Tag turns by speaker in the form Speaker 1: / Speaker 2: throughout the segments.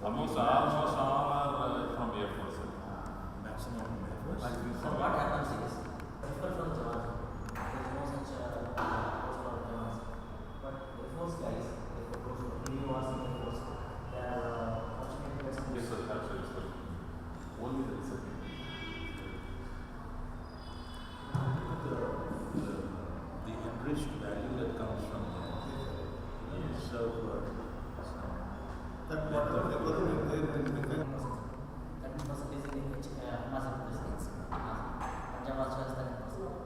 Speaker 1: Almost all are from Air Force.
Speaker 2: Maximum Air Force. So what happens is, differ from Jawan, there is no such post for Jawans. But Air Force guys, Air Force, Navy was in Air Force, they are fortunate to get some.
Speaker 1: Yes, sir, absolutely, sir. Only the discipline.
Speaker 3: The enriched value that comes from the server.
Speaker 2: That percentage is in which Hamas represents. Punjab also has that percentage.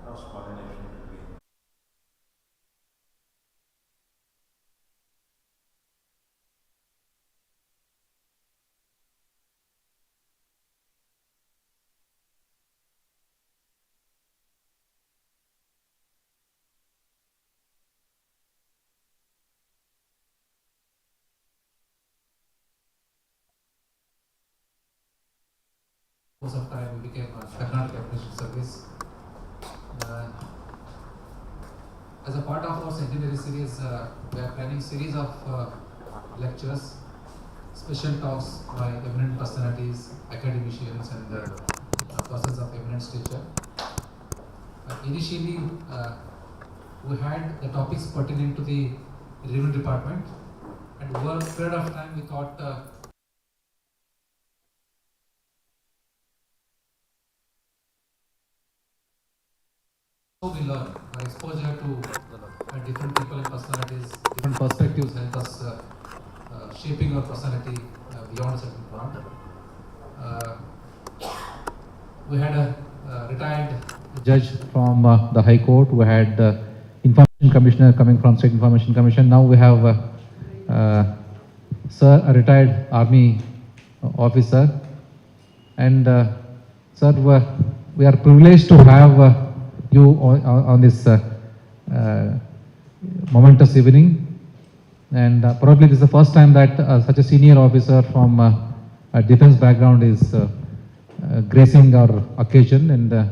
Speaker 3: Cross pollination between.
Speaker 4: Most of time we became a Karnataka National Service. As a part of our Centenary series, we are planning series of lectures, special talks by eminent personalities, academicians and persons of eminent stature. Initially, we had the topics pertinent to the revenue department, and over a period of time we thought we learn. Our exposure to different people and personalities, different perspectives help us shaping our personality beyond a certain point. We had a retired judge from the High Court. We had Information Commissioner coming from State Information Commission. Now we have Sir, a retired Army officer. And Sir, we are privileged to have you on this momentous evening, and probably this is the first time that such a senior officer from a defense background is gracing our occasion. And there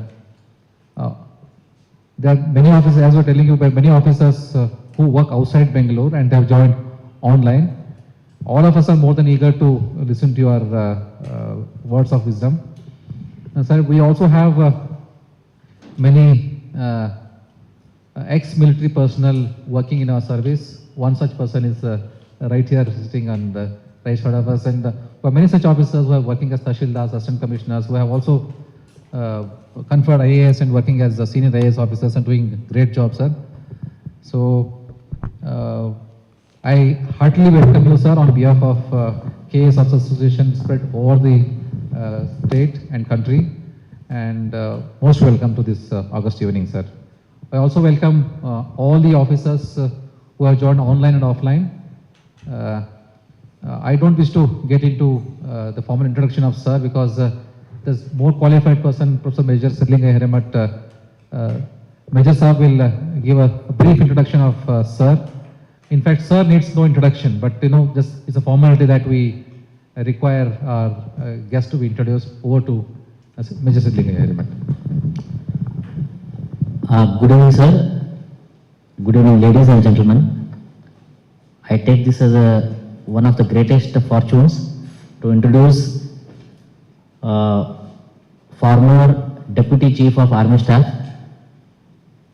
Speaker 4: are many officers, as we are telling you, by many officers who work outside Bangalore and they have joined online. All of us are more than eager to listen to your words of wisdom. Sir, we also have many ex-military personnel working in our service. One such person is right here sitting on the right side of us, and there are many such officers who are working as Tahsildars, Assistant Commissioners, who have also conferred IAS and working as senior IAS officers and doing great job, sir. So I heartily welcome you, sir, on behalf of KAS Association spread over the state and country. And most welcome to this August evening, sir. I also welcome all the officers who have joined online and offline. I don't wish to get into the formal introduction of sir, because there's more qualified person, Professor Major Sidlinga here, but Major Saab will give a brief introduction of sir. In fact, sir needs no introduction, but just it's a formality that we require our guest to be introduced. Over to Major Sidlinga here.
Speaker 5: Good evening, sir. Good evening, ladies and gentlemen. I take this as one of the greatest fortunes to introduce former Deputy Chief of Army Staff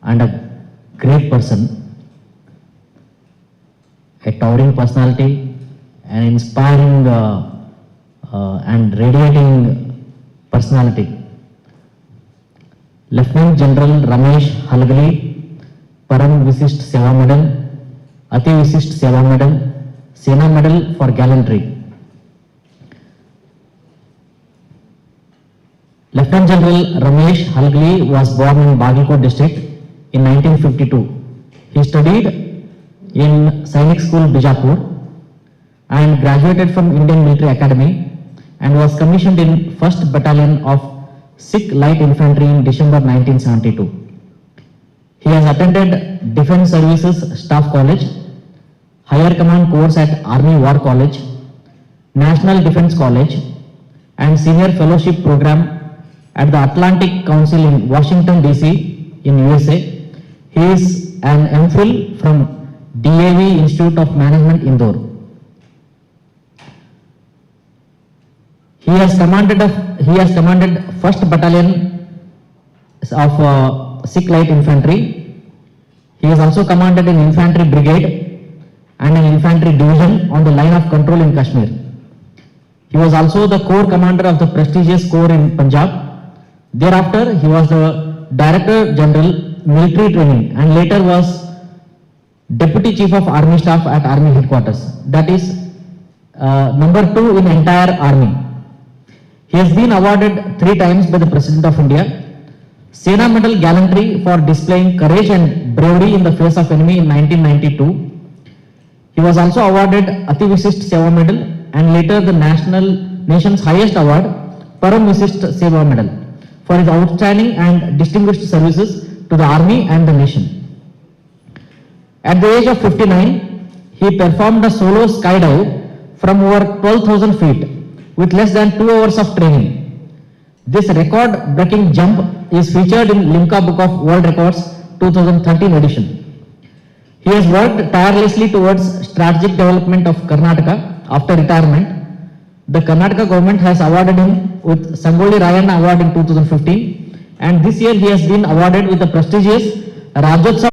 Speaker 5: and a great person, a towering personality, an inspiring and radiating personality. Lieutenant General Ramesh Halgali, Param Visisht Seva Medal, Ati Visisht Seva Medal, Sena Medal for Gallantry. Lieutenant General Ramesh Halgali was born in Bagalkot district in 1952. He studied in Sainik School, Bijapur, and graduated from Indian Military Academy and was commissioned in 1st Battalion of Sikh Light Infantry in December 1972. He has attended Defence Services Staff College, Higher Command course at Army War College, National Defence College, and Senior Fellowship Program at the Atlantic Council in Washington DC in USA. He is an MPhil from DAV Institute of Management, Indore. He has commanded 1st Battalion of Sikh Light Infantry. He has also commanded an Infantry Brigade and an Infantry Division on the line of control in Kashmir. He was also the Corps Commander of the prestigious Corps in Punjab. Thereafter, he was the Director General Military Training and later was Deputy Chief of Army Staff at Army Headquarters. That is number 2 in entire Army. He has been awarded 3 times by the President of India. Sena Medal Gallantry for displaying courage and bravery in the face of enemy in 1992. He was also awarded Ati Visisht Seva Medal and later the nation's highest award, Param Visisht Seva Medal, for his outstanding and distinguished services to the Army and the nation. At the age of 59, he performed a solo skydive from over 12,000 feet with less than 2 hours of training. This record-breaking jump is featured in Limca Book of World Records 2013 edition. He has worked tirelessly towards strategic development of Karnataka after retirement. The Karnataka government has awarded him with Sangoli Rayana Award in 2015, and this year he has been awarded with the prestigious Rajyotsav.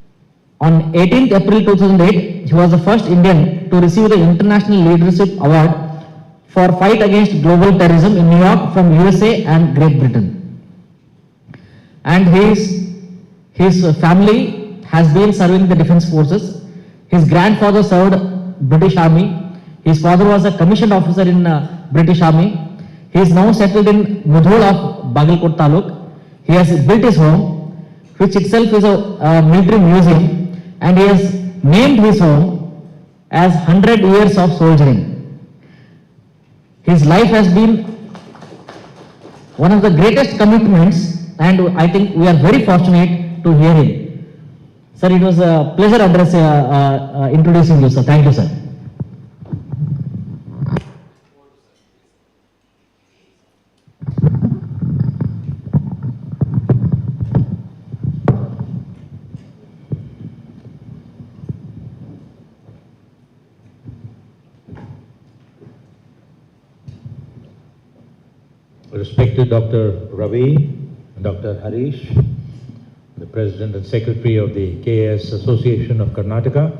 Speaker 5: On 18th April 2008, he was the first Indian to receive the International Leadership Award for fight against global terrorism in New York from USA and Great Britain. And his family has been serving the defense forces. His grandfather served British Army. His father was a commissioned officer in British Army. He is now settled in Mudhol of Bagalkot Taluk. He has built his home, which itself is a military museum, and he has named his home as 100 years of soldiering. His life has been one of the greatest commitments, and I think we are very fortunate to hear him. Sir, it was a pleasure introducing you, sir. Thank you, sir.
Speaker 3: Respected Dr. Ravi and Dr. Harish, the President and Secretary of the KAS Association of Karnataka,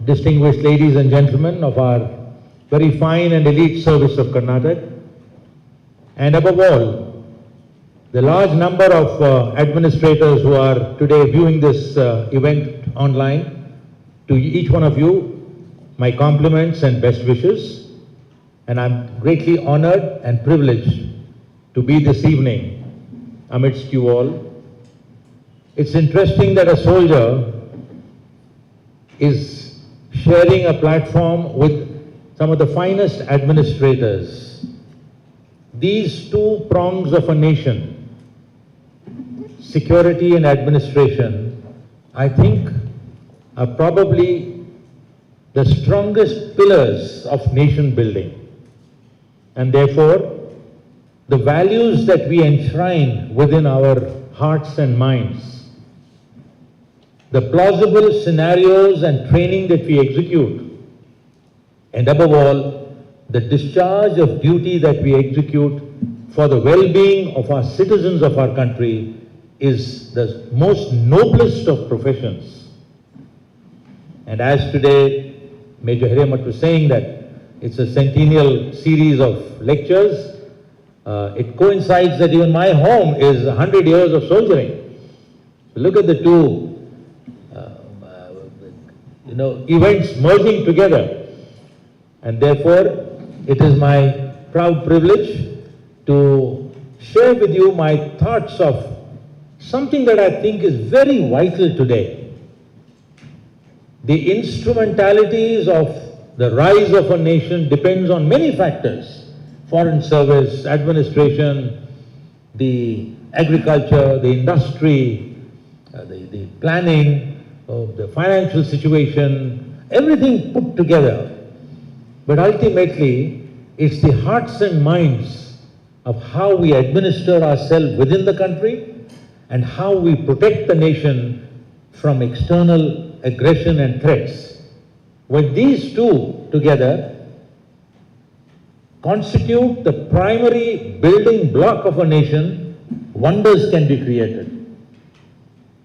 Speaker 3: distinguished ladies and gentlemen of our very fine and elite service of Karnataka, and above all, the large number of administrators who are today viewing this event online, to each one of you, my compliments and best wishes. And I'm greatly honored and privileged to be this evening amidst you all. It's interesting that a soldier is sharing a platform with some of the finest administrators. These two prongs of a nation, security and administration, I think are probably the strongest pillars of nation building. And therefore, the values that we enshrine within our hearts and minds, the plausible scenarios and training that we execute, and above all, the discharge of duty that we execute for the well-being of our citizens of our country is the most noblest of professions. And as today Major Hiremat was saying that it's a centennial series of lectures, It coincides that even my home is 100 years of soldiering. Look at the two events merging together. And therefore, it is my proud privilege to share with you my thoughts of something that I think is very vital today. The instrumentalities of the rise of a nation depends on many factors: foreign service, administration, the agriculture, the industry, the planning, the financial situation, everything put together. But ultimately, it's the hearts and minds of how we administer ourselves within the country and how we protect the nation from external aggression and threats. When these two together constitute the primary building block of a nation, wonders can be created.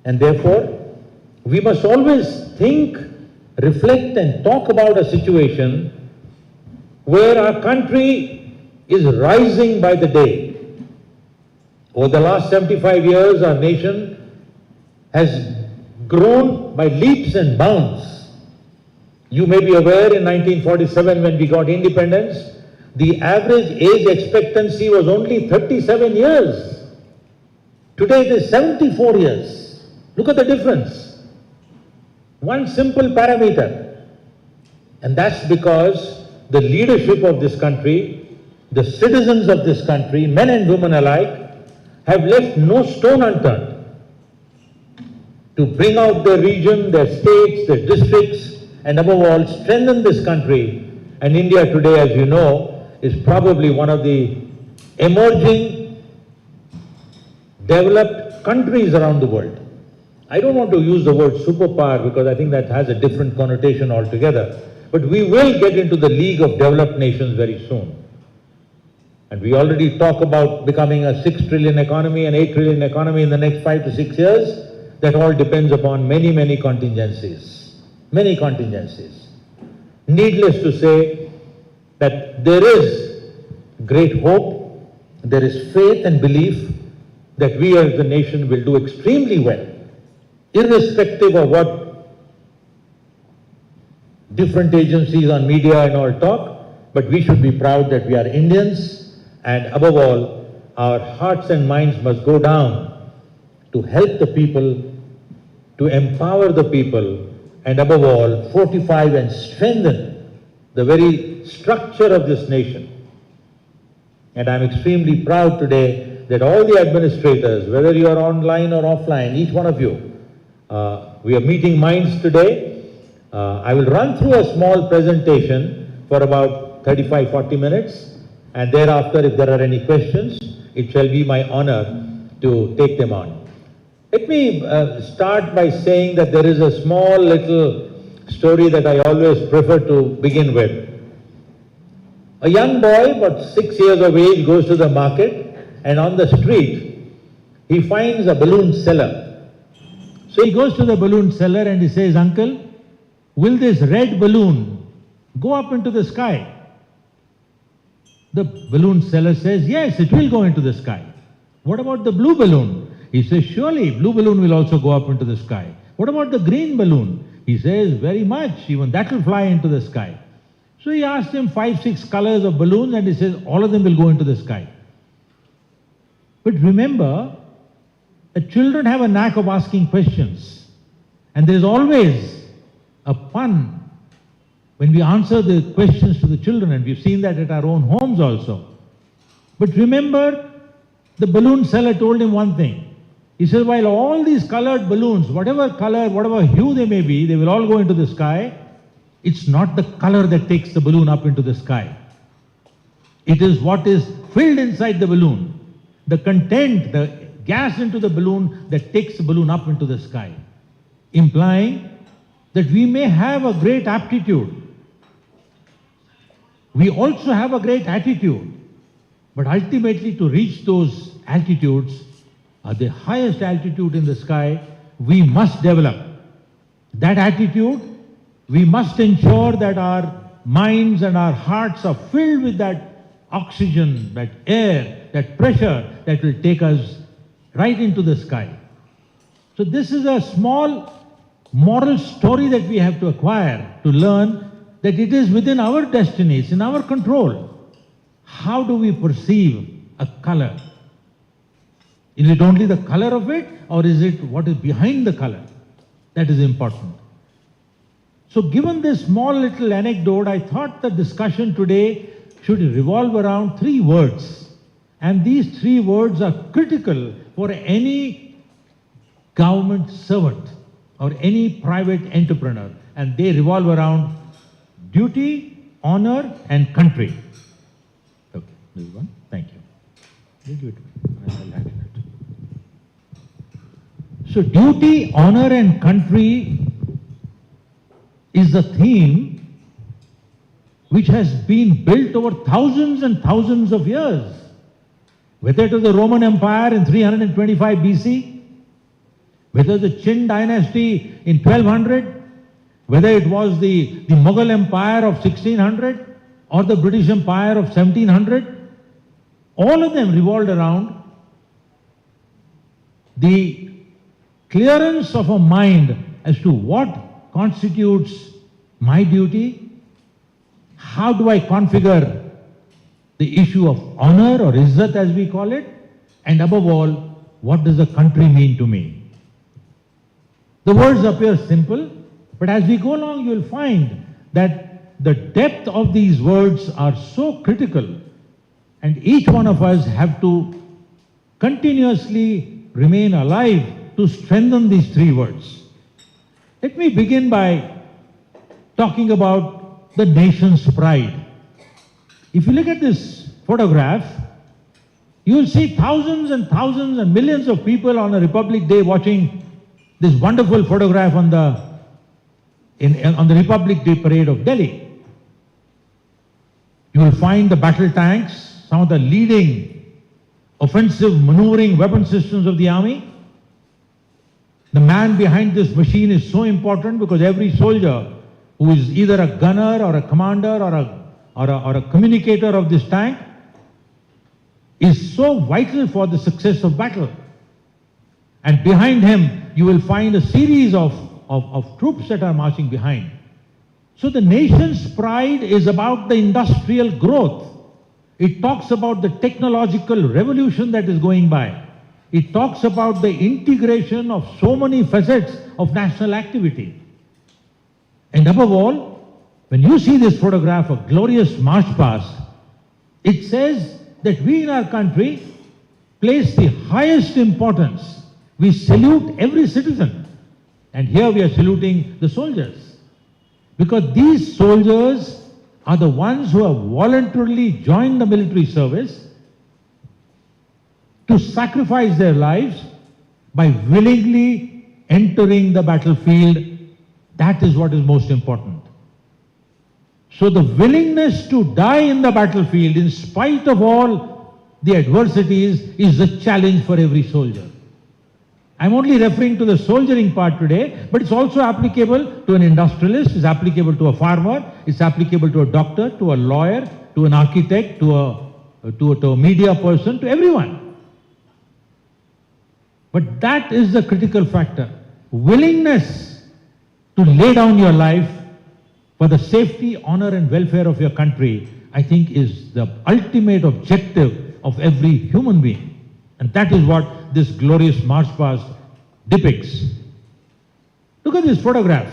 Speaker 3: And therefore, we must always think, reflect and talk about a situation where our country is rising by the day. Over the last 75 years, our nation has grown by leaps and bounds. You may be aware in 1947 when we got independence, the average age expectancy was only 37 years. Today it is 74 years. Look at the difference. One simple parameter. And that's because the leadership of this country, the citizens of this country, men and women alike, have left no stone unturned to bring out their region, their states, their districts, and above all, strengthen this country. And India today, as you know, is probably one of the emerging, developed countries around the world. I don't want to use the word superpower because I think that has a different connotation altogether. But we will get into the league of developed nations very soon. And we already talk about becoming a 6 trillion economy, an 8 trillion economy in the next 5 to 6 years. That all depends upon many contingencies. Many contingencies. Needless to say that there is great hope, there is faith and belief that we as the nation will do extremely well, irrespective of what different agencies on media and all talk, but we should be proud that we are Indians. And above all, our hearts and minds must go down to help the people, to empower the people, and above all, fortify and strengthen the very structure of this nation. And I'm extremely proud today that all the administrators, whether you are online or offline, each one of you, we are meeting minds today. I will run through a small presentation for about 35-40 minutes. And thereafter, if there are any questions, it shall be my honor to take them on. Let me start by saying that there is a small little story that I always prefer to begin with. A young boy, about 6 years of age, goes to the market and on the street, he finds a balloon seller. So he goes to the balloon seller and he says, "Uncle, will this red balloon go up into the sky?" The balloon seller says, "Yes, it will go into the sky." "What about the blue balloon?" He says, "Surely, blue balloon will also go up into the sky." "What about the green balloon?" He says, "Very much, even that will fly into the sky." So he asked him 5-6 colors of balloons and he says, all of them will go into the sky. But remember, the children have a knack of asking questions. And there is always a pun when we answer the questions to the children, and we've seen that at our own homes also. But remember, the balloon seller told him one thing. He said, while all these colored balloons, whatever color, whatever hue they may be, they will all go into the sky, it's not the color that takes the balloon up into the sky. It is what is filled inside the balloon, the content, the gas into the balloon that takes the balloon up into the sky. Implying that we may have a great aptitude. We also have a great attitude. But ultimately, to reach those altitudes, the highest altitude in the sky, we must develop. That attitude, we must ensure that our minds and our hearts are filled with that oxygen, that air that pressure that will take us right into the sky. So this is a small moral story that we have to acquire to learn that it is within our destiny, it's in our control. How do we perceive a color? Is it only the color of it, or is it what is behind the color? That is important. So given this small little anecdote, I thought the discussion today should revolve around 3 words. And these 3 words are critical for any government servant or any private entrepreneur. And they revolve around duty, honor, and country. Okay, this is one. Thank you. You give it to me. I'll add it. So duty, honor, and country is the theme which has been built over thousands and thousands of years. Whether it was the Roman Empire in 325 BC, whether the Qin dynasty in 1200, whether it was the Mughal Empire of 1600 or the British Empire of 1700, all of them revolved around the clearance of a mind as to what constitutes my duty, how do I configure the issue of honor or izzat as we call it, and above all, what does the country mean to me? The words appear simple, but as we go along, you will find that the depth of these words are so critical, and each one of us have to continuously remain alive to strengthen these 3 words. Let me begin by talking about the nation's pride. If you look at this photograph, you will see thousands and thousands and millions of people on a Republic Day watching this wonderful photograph on the Republic Day parade of Delhi. You will find the battle tanks, some of the leading offensive maneuvering weapon systems of the army. The man behind this machine is so important because every soldier who is either a gunner or a commander or a communicator of this tank is so vital for the success of battle. And behind him, you will find a series of troops that are marching behind. So the nation's pride is about the industrial growth. It talks about the technological revolution that is going by. It talks about the integration of so many facets of national activity. And above all, when you see this photograph of glorious march past, it says that we in our country place the highest importance. We salute every citizen. And here we are saluting the soldiers. Because these soldiers are the ones who have voluntarily joined the military service to sacrifice their lives by willingly entering the battlefield. That is what is most important. So the willingness to die in the battlefield in spite of all the adversities is a challenge for every soldier. I'm only referring to the soldiering part today, but it's also applicable to an industrialist, it's applicable to a farmer, it's applicable to a doctor, to a lawyer, to an architect, to a media person, to everyone. But that is the critical factor. Willingness to lay down your life for the safety, honor and welfare of your country, I think is the ultimate objective of every human being. And that is what this glorious march past depicts. Look at this photograph.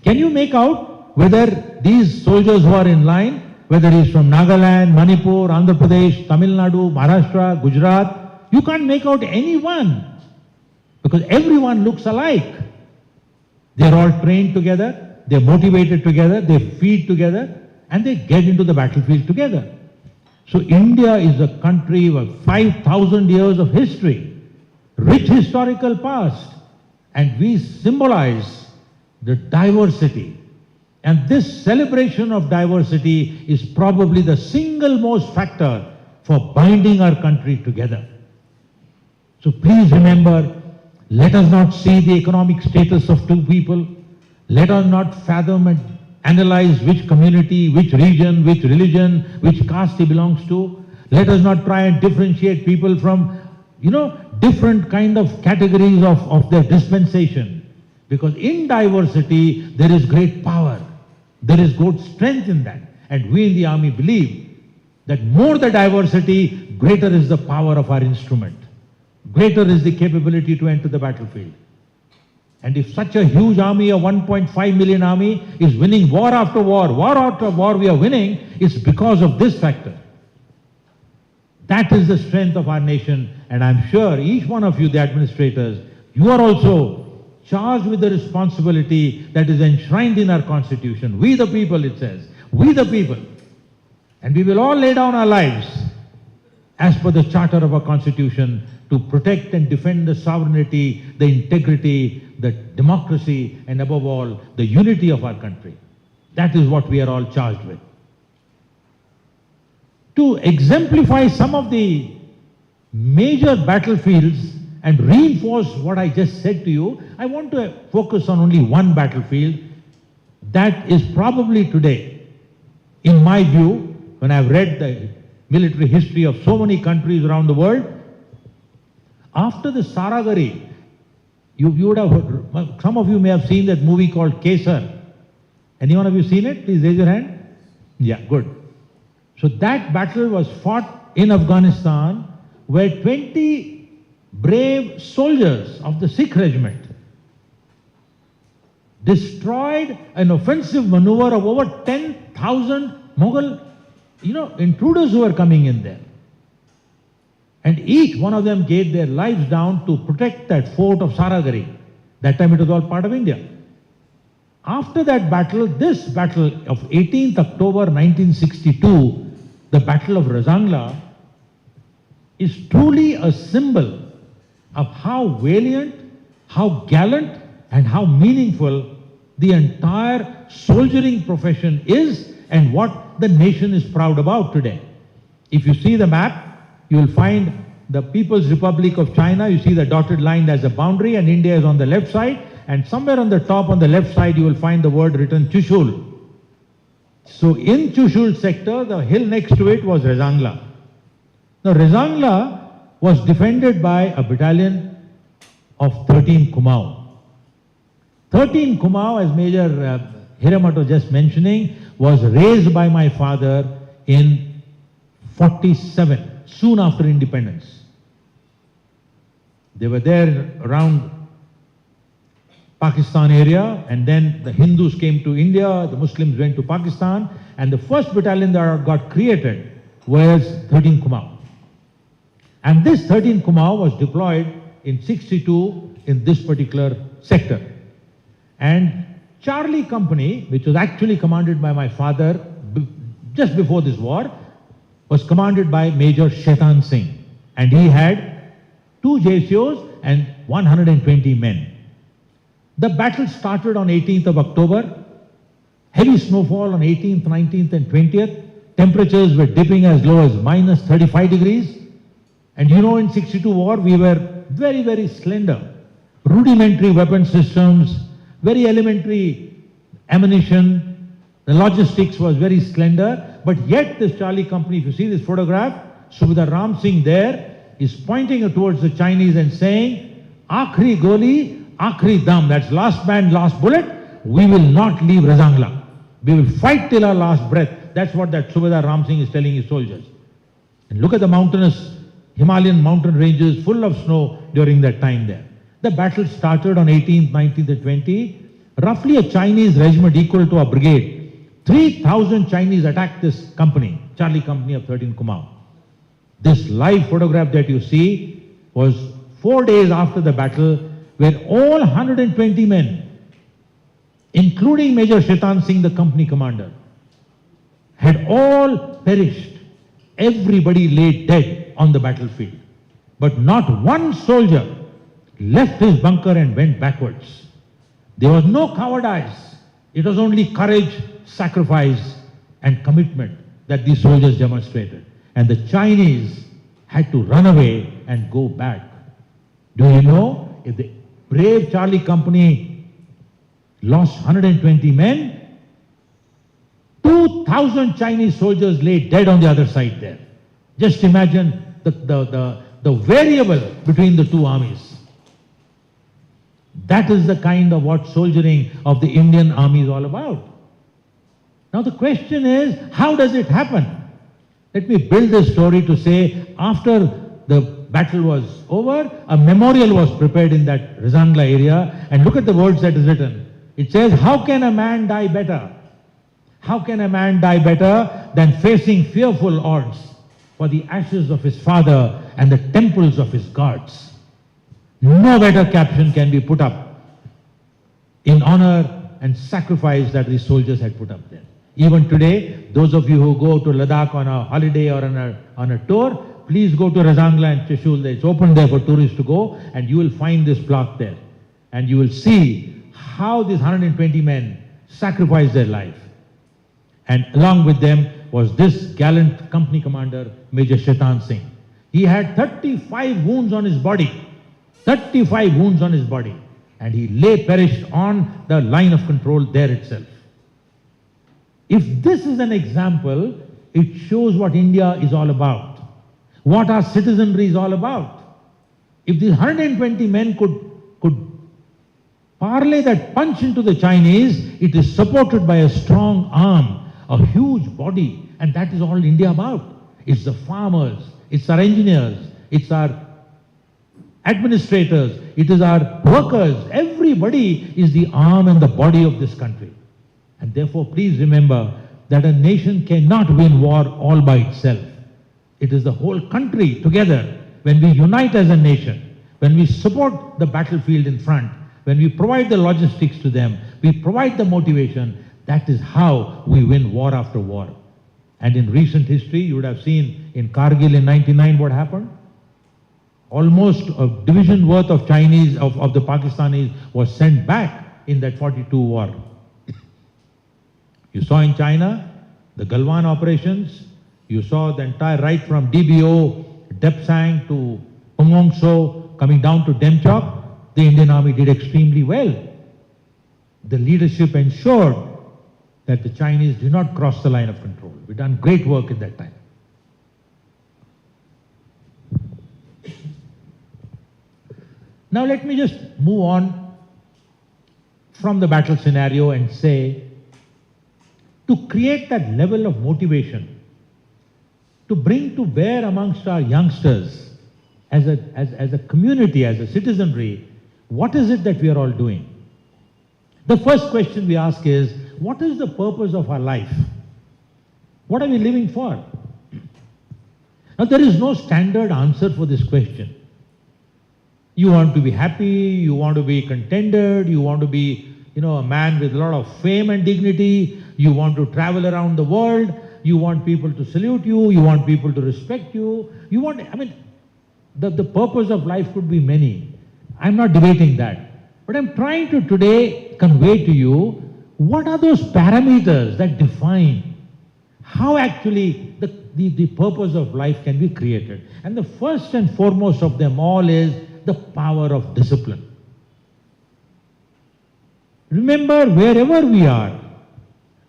Speaker 3: Can you make out whether these soldiers who are in line, whether he's from Nagaland, Manipur, Andhra Pradesh, Tamil Nadu, Maharashtra, Gujarat, you can't make out anyone because everyone looks alike. They're all trained together, they're motivated together, they feed together, and they get into the battlefield together. So India is a country with 5,000 years of history, rich historical past, and we symbolize the diversity. And this celebration of diversity is probably the single most factor for binding our country together. So please remember, let us not see the economic status of 2 people. Let us not fathom and analyze which community, which region, which religion, which caste he belongs to. Let us not try and differentiate people from, different kind of categories of their dispensation. Because in diversity, there is great power. There is good strength in that. And we in the army believe that more the diversity, greater is the power of our instrument. Greater is the capability to enter the battlefield. And if such a huge army, a 1.5 million army, is winning war after war we are winning, it's because of this factor. That is the strength of our nation, and I'm sure each one of you, the administrators, you are also charged with the responsibility that is enshrined in our constitution. We the people, it says. We the people. And we will all lay down our lives as per the charter of our constitution to protect and defend the sovereignty, the integrity, the democracy, and above all, the unity of our country. That is what we are all charged with. To exemplify some of the major battlefields and reinforce what I just said to you, I want to focus on only one battlefield that is probably today, in my view, when I've read the military history of so many countries around the world, after the Saragari, you would have heard, some of you may have seen that movie called KAS. Anyone of you seen it? Please raise your hand. Yeah, good. So that battle was fought in Afghanistan, where 20 brave soldiers of the Sikh regiment destroyed an offensive maneuver of over 10,000 Mughal, intruders who were coming in there. And each one of them gave their lives down to protect that fort of Saragari. That time it was all part of India. After that battle, this battle of 18th October 1962, the Battle of Rezang, is truly a symbol of how valiant, how gallant, and how meaningful the entire soldiering profession is and what the nation is proud about today. If you see the map, you will find the People's Republic of China. You see the dotted line as a boundary, and India is on the left side. And somewhere on the top, on the left side, you will find the word written Chushul. So in Chushul sector, the hill next to it was Rezangla. Now Rezangla was defended by a battalion of 13 Kumaon. 13 Kumaon, as Major Hiramat was just mentioning, was raised by my father in 47, soon after independence. They were there around Pakistan area, and then the Hindus came to India, the Muslims went to Pakistan, and the first battalion that got created was 13 Kumaon. And this 13 Kumaon was deployed in 62 in this particular sector. And Charlie Company, which was actually commanded by my father just before this war, was commanded by Major Shaitan Singh, and he had 2 JCOs and 120 men. The battle started on 18th of October. Heavy snowfall on 18th, 19th and 20th. Temperatures were dipping as low as minus 35 degrees. And in 62 war, we were very, very slender. Rudimentary weapon systems, very elementary ammunition. The logistics was very slender. But yet this Charlie Company, if you see this photograph, Subedar Ram Singh there is pointing towards the Chinese and saying, Akhri Goli, Akhri Dam, that's last man, last bullet, we will not leave Rezangla. We will fight till our last breath. That's what that Subedar Ram Singh is telling his soldiers. And look at the mountainous Himalayan mountain ranges full of snow during that time there. The battle started on 18th, 19th and 20th. Roughly a Chinese regiment equal to a brigade. 3,000 Chinese attacked this company, Charlie Company of 13 Kumaon. This live photograph that you see was 4 days after the battle, where all 120 men, including Major Shaitan Singh, the company commander, had all perished. Everybody lay dead on the battlefield. But not one soldier left his bunker and went backwards. There was no cowardice. It was only courage, sacrifice, and commitment that these soldiers demonstrated. And the Chinese had to run away and go back. Do you know, if the brave Charlie Company lost 120 men, 2,000 Chinese soldiers lay dead on the other side there. Just imagine the variable between the two armies. That is the kind of what soldiering of the Indian army is all about. Now the question is, how does it happen? Let me build this story to say, after the battle was over, a memorial was prepared in that Rezangla area, and look at the words that is written. It says, how can a man die better? How can a man die better than facing fearful odds for the ashes of his father and the temples of his gods? No better caption can be put up in honor and sacrifice that these soldiers had put up there. Even today, those of you who go to Ladakh on a holiday or on a tour, please go to Rezangla and Trishul. It's open there for tourists to go, and you will find this plaque there. And you will see how these 120 men sacrificed their life. And along with them was this gallant company commander, Major Shaitan Singh. He had 35 wounds on his body. 35 wounds on his body. And he lay perished on the line of control there itself. If this is an example, it shows what India is all about, what our citizenry is all about. If these 120 men could parlay that punch into the Chinese, it is supported by a strong arm, a huge body, and that is all India about. It's the farmers, it's our engineers, it's our administrators, it is our workers. Everybody is the arm and the body of this country. And therefore, please remember that a nation cannot win war all by itself. It is the whole country together. When we unite as a nation, when we support the battlefield in front, when we provide the logistics to them, we provide the motivation, that is how we win war after war. And in recent history, you would have seen in Kargil in 99 what happened. Almost a division worth of Chinese, of the Pakistanis was sent back in that 42 war. You saw in China, the Galwan operations, you saw the entire right from DBO, Depsang to Pungongso, coming down to Demchok, the Indian Army did extremely well. The leadership ensured that the Chinese did not cross the line of control. We've done great work in that time. Now let me just move on from the battle scenario and say, to create that level of motivation, to bring to bear amongst our youngsters as a community, as a citizenry, what is it that we are all doing? The first question we ask is, what is the purpose of our life? What are we living for? Now there is no standard answer for this question. You want to be happy, you want to be contented, you want to be, a man with a lot of fame and dignity, you want to travel around the world, you want people to salute you, you want people to respect you, the purpose of life could be many. I'm not debating that. But I'm trying to today convey to you, what are those parameters that define how actually the purpose of life can be created? And the first and foremost of them all is the power of discipline. Remember, wherever we are,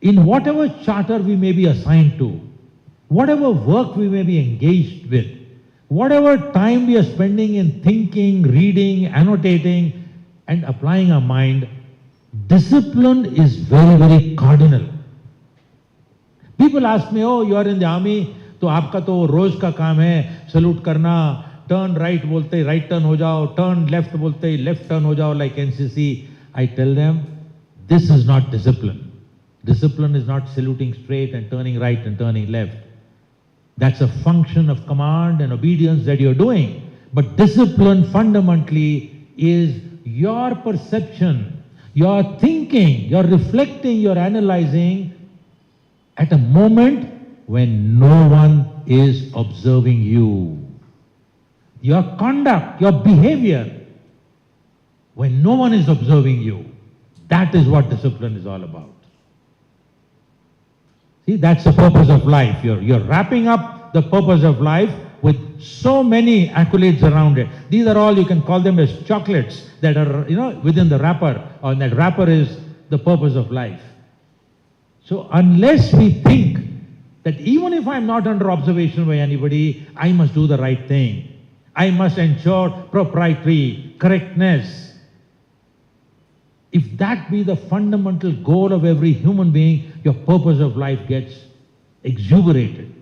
Speaker 3: in whatever charter we may be assigned to, whatever work we may be engaged with, whatever time we are spending in thinking, reading, annotating, and applying our mind, discipline is very, very cardinal. People ask me, oh, you are in the army, तो आपका तो रोज का काम है, salute करना, turn right बोलते right turn हो जाओ, turn left बोलते left turn हो जाओ, like NCC. I tell them, this is not discipline. Discipline is not saluting straight and turning right and turning left. That's a function of command and obedience that you're doing. But discipline fundamentally is your perception, your thinking, your reflecting, your analyzing at a moment when no one is observing you. Your conduct, your behavior, when no one is observing you. That is what discipline is all about. See, that's the purpose of life. You're wrapping up the purpose of life with so many accolades around it. These are all, you can call them as chocolates that are, within the wrapper, and that wrapper is the purpose of life. So unless we think that even if I'm not under observation by anybody, I must do the right thing. I must ensure propriety, correctness. If that be the fundamental goal of every human being, your purpose of life gets exuberated.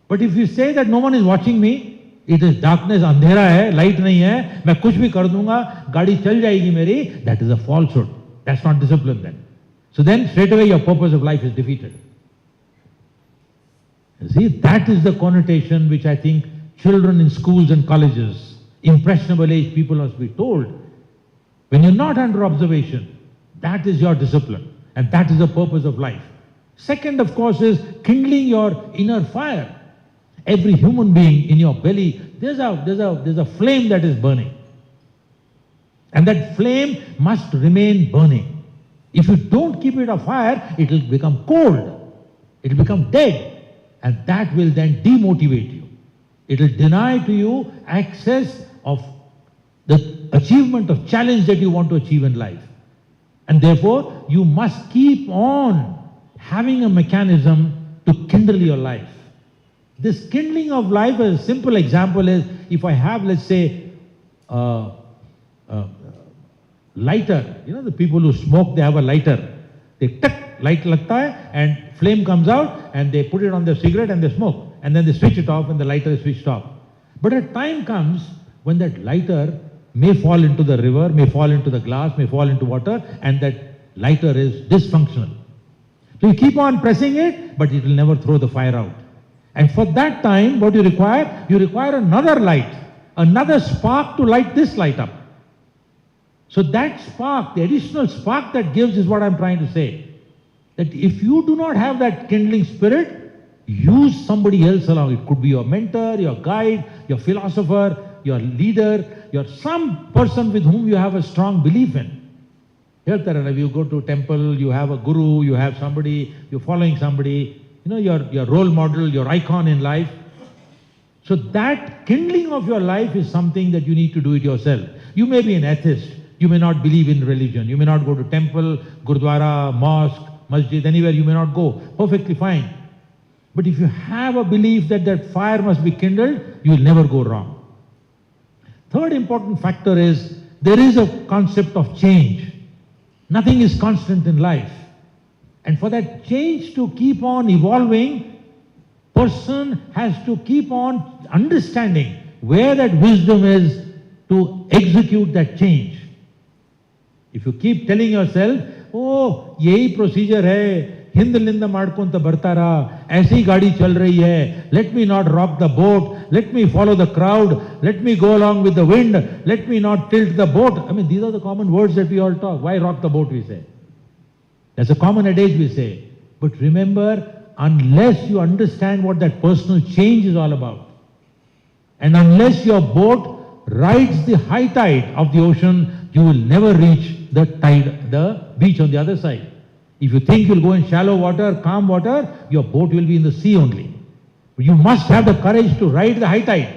Speaker 3: But if you say that no one is watching me, it is darkness, अंधेरा है, light नहीं है, मैं कुछ भी कर दूंगा, गाड़ी चल जाएगी मेरी, that is a falsehood. That's not discipline then. So then straight away your purpose of life is defeated. You see, that is the connotation which I think children in schools and colleges, impressionable age people must be told. When you're not under observation, that is your discipline and that is the purpose of life. Second, of course, is kindling your inner fire. Every human being in your belly, there's a flame that is burning. And that flame must remain burning. If you don't keep it afire, it will become cold. It will become dead. And that will then demotivate you. It will deny to you access of the achievement of challenge that you want to achieve in life. And therefore, you must keep on having a mechanism to kindle your life. This kindling of life, a simple example is, if I have, let's say, lighter, you know, the people who smoke, they have a lighter. They tuck, light lagta hai, and flame comes out, and they put it on their cigarette and they smoke. And then they switch it off and the lighter is switched off. But a time comes when that lighter may fall into the river, may fall into the glass, may fall into water, and that lighter is dysfunctional. So you keep on pressing it, but it will never throw the fire out. And for that time, what you require? You require another light, another spark to light this light up. So that spark, the additional spark that gives is what I'm trying to say. That if you do not have that kindling spirit, use somebody else along. It could be your mentor, your guide, your philosopher, your leader, your some person with whom you have a strong belief in. Here, Tarana, you go to temple, you have a guru, you have somebody, you're following somebody, you know, your role model, your icon in life. So that kindling of your life is something that you need to do it yourself. You may be an atheist, you may not believe in religion, you may not go to temple, gurdwara, mosque, masjid, anywhere you may not go, perfectly fine. But if you have a belief that that fire must be kindled, you will never go wrong. Third important factor is, there is a concept of change. Nothing is constant in life. And for that change to keep on evolving, person has to keep on understanding where that wisdom is to execute that change. If you keep telling yourself, oh, yehi procedure hai, ಹಿಂದಲಿಂದ ಮಾಡ್ಕೊಂತ ಬರ್ತಾರ, ऐसी गाड़ी चल रही है, let me not rock the boat, let me follow the crowd, let me go along with the wind, let me not tilt the boat. I mean, these are the common words that we all talk. Why rock the boat, we say. That's a common adage we say. But remember, unless you understand what that personal change is all about, and unless your boat rides the high tide of the ocean, you will never reach the tide, the beach on the other side. If you think you'll go in shallow water, calm water, your boat will be in the sea only. You must have the courage to ride the high tide.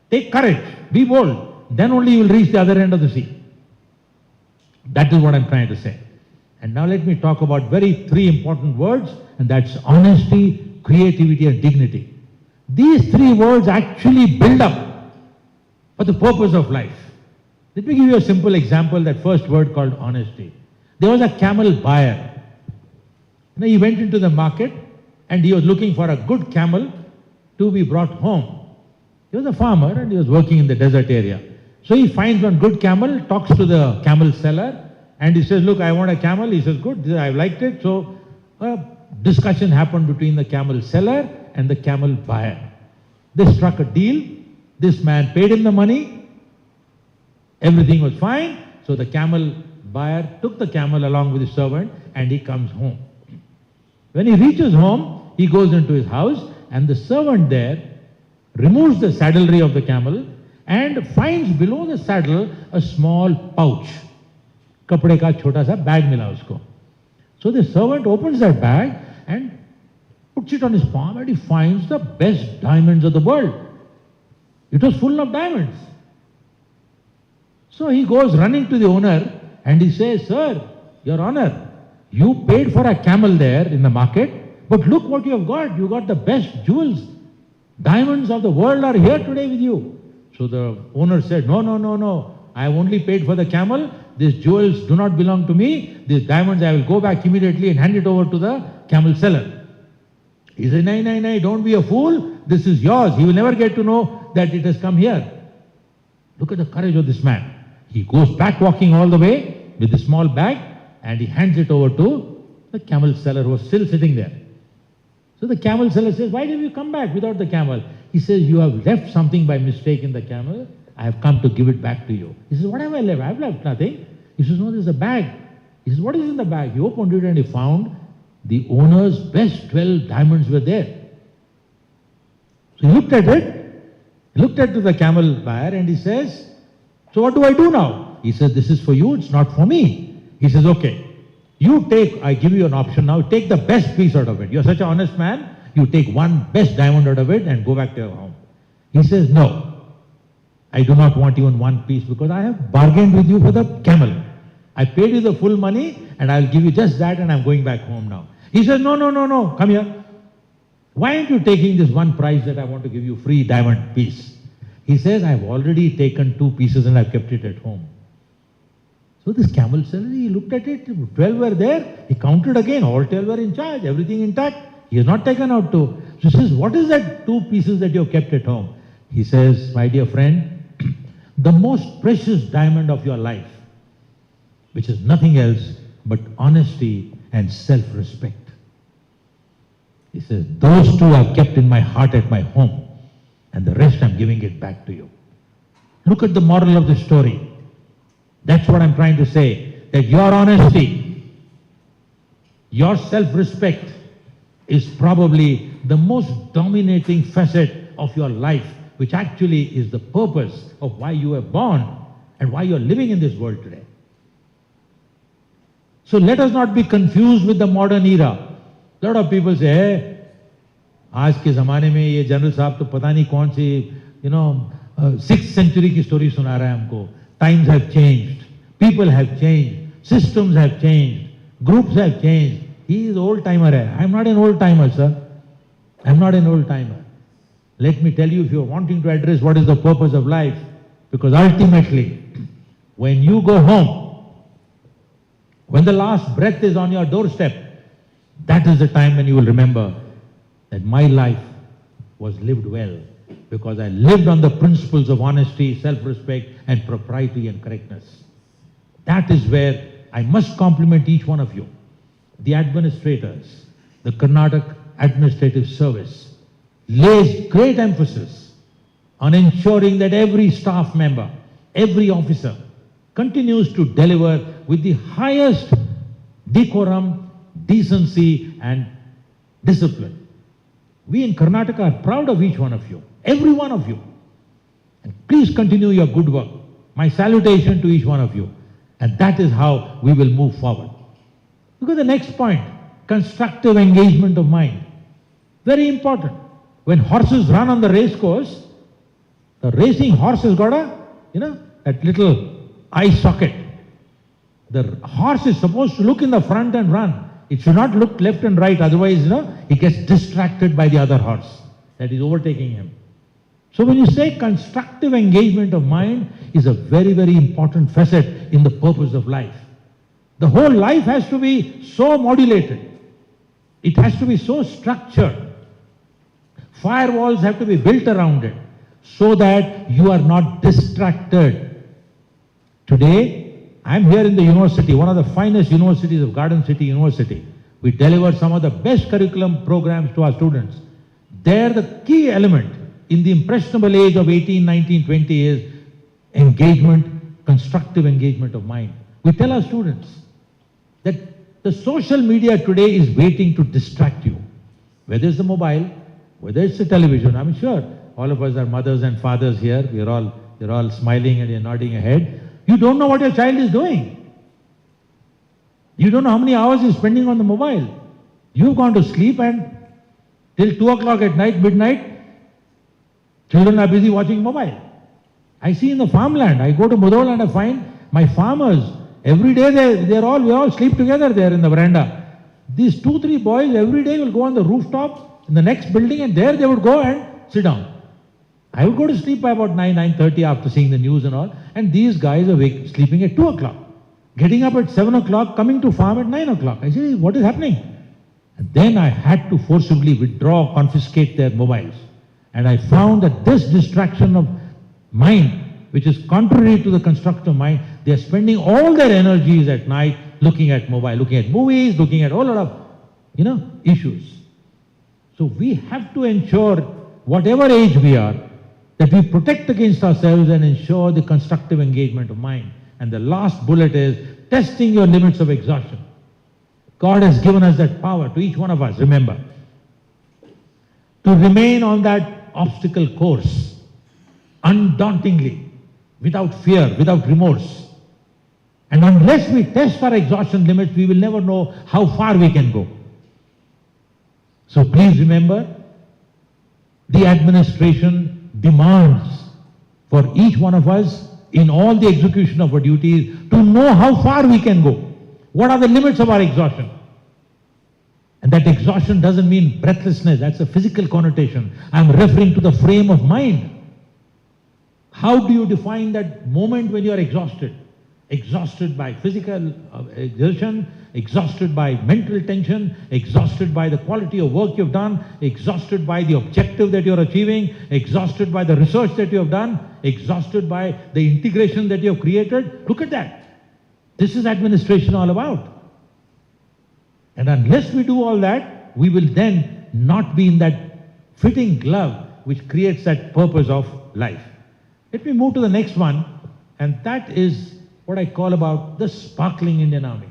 Speaker 3: Take courage, be bold, then only you will reach the other end of the sea. That is what I'm trying to say. And now let me talk about three important words, and that's honesty, creativity, and dignity. These three words actually build up for the purpose of life. Let me give you a simple example, that first word called honesty. There was a camel buyer. Now he went into the market and he was looking for a good camel to be brought home. He was a farmer and he was working in the desert area. So he finds one good camel, talks to the camel seller, and he says, look, I want a camel. He says, good, I liked it. So a discussion happened between the camel seller and the camel buyer. They struck a deal. This man paid him the money. Everything was fine. So the camel buyer took the camel along with his servant and he comes home. When he reaches home, he goes into his house and the servant there removes the saddlery of the camel and finds below the saddle a small pouch. Kapde ka chota sa bag mila usko. So the servant opens that bag and puts it on his palm and he finds the best diamonds of the world. It was full of diamonds. So he goes running to the owner and he says, sir, your honor, you paid for a camel there in the market But look what you have got. You got the best jewels. Diamonds of the world are here today with you. So the owner said, no, no, no, no. I have only paid for the camel. These jewels do not belong to me. These diamonds, I will go back immediately and hand it over to the camel seller. He said, nay, nay, nay, don't be a fool. This is yours. He will never get to know that it has come here. Look at the courage of this man. He goes back walking all the way with the small bag and he hands it over to the camel seller who was still sitting there. So the camel seller says, why did you come back without the camel? He says, you have left something by mistake in the camel. I have come to give it back to you. He says, what have I left? I have left nothing. He says, no, there's a bag. He says, what is in the bag? He opened it and he found the owner's best 12 diamonds were there. So he looked at it, he looked at the camel buyer and he says, so what do I do now? He says, this is for you, it's not for me. He says, okay, you take, I give you an option now, take the best piece out of it. You're such an honest man, you take one best diamond out of it and go back to your home. He says, no, I do not want even one piece because I have bargained with you for the camel. I paid you the full money and I'll give you just that and I'm going back home now. He says, no, no, no, no, come here. Why aren't you taking this one prize that I want to give you free diamond piece? He says, I've already taken 2 pieces and I've kept it at home. So this camel seller, he looked at it, 12 were there, he counted again, all 12 were in charge, everything intact. He has not taken out 2. So he says, what is that 2 pieces that you have kept at home? He says, my dear friend, the most precious diamond of your life, which is nothing else but honesty and self-respect. He says, those 2 I've kept in my heart at my home, and the rest I'm giving it back to you. Look at the moral of the story. That's what I'm trying to say, that your honesty, your self-respect is probably the most dominating facet of your life, which actually is the purpose of why you were born and why you're living in this world today. So let us not be confused with the modern era. A lot of people say, hey, आज के ज़माने में ये general साहब तो पता नहीं कौन सी 6th century की story सुना रहा है हमको. Times have changed, people have changed, systems have changed, groups have changed. He is old timer hai. I'm not an old timer, sir. I'm not an old timer. Let me tell you, if you're wanting to address what is the purpose of life, because ultimately, when you go home, when the last breath is on your doorstep, that is the time when you will remember that my life was lived well because I lived on the principles of honesty, self-respect and propriety and correctness. That is where I must compliment each one of you, the administrators, the Karnataka Administrative Service lays great emphasis on ensuring that every staff member, every officer continues to deliver with the highest decorum, decency and discipline. We in Karnataka are proud of each one of you, every one of you. And please continue your good work. My salutation to each one of you. And that is how we will move forward. Look at the next point, constructive engagement of mind. Very important. When horses run on the race course, the racing horse has got that little eye socket. The horse is supposed to look in the front and run. It should not look left and right, otherwise, he gets distracted by the other horse that is overtaking him. So when you say constructive engagement of mind is a very, very important facet in the purpose of life. The whole life has to be so modulated. It has to be so structured. Firewalls have to be built around it so that you are not distracted. Today, I'm here in the university, one of the finest universities of Garden City University. We deliver some of the best curriculum programs to our students. There, the key element in the impressionable age of 18, 19, 20 is engagement, constructive engagement of mind. We tell our students that the social media today is waiting to distract you. Whether it's the mobile, whether it's the television, I'm sure all of us are mothers and fathers here. You're all smiling and you're nodding ahead. You don't know what your child is doing. You don't know how many hours he's spending on the mobile. You've gone to sleep and till 2 o'clock at night, midnight, children are busy watching mobile. I see in the farmland, I go to Mudhol and I find my farmers, every day we all sleep together there in the veranda. These 2-3 boys every day will go on the rooftop in the next building, and there they would go and sit down. I would go to sleep by about 9:30 after seeing the news and all, and these guys are sleeping at 2 o'clock, getting up at 7 o'clock, coming to farm at 9 o'clock. I say, what is happening? And then I had to forcibly withdraw, confiscate their mobiles. And I found that this distraction of mind, which is contrary to the constructive mind, they are spending all their energies at night looking at mobile, looking at movies, looking at all lot of, issues. So we have to ensure, whatever age we are, that we protect against ourselves and ensure the constructive engagement of mind. And the last bullet is testing your limits of exhaustion. God has given us that power to each one of us, remember, to remain on that obstacle course, undauntingly, without fear, without remorse. And unless we test our exhaustion limits, we will never know how far we can go. So please remember, the administration demands for each one of us in all the execution of our duties to know how far we can go. What are the limits of our exhaustion? And that exhaustion doesn't mean breathlessness, that's a physical connotation. I'm referring to the frame of mind. How do you define that moment when you are exhausted? Exhausted by physical exertion, exhausted by mental tension, exhausted by the quality of work you've done, exhausted by the objective that you're achieving, exhausted by the research that you have done, exhausted by the integration that you have created. Look at that. This is administration all about. And unless we do all that, we will then not be in that fitting glove which creates that purpose of life. Let me move to the next one, and that is what I call about the sparkling Indian Army.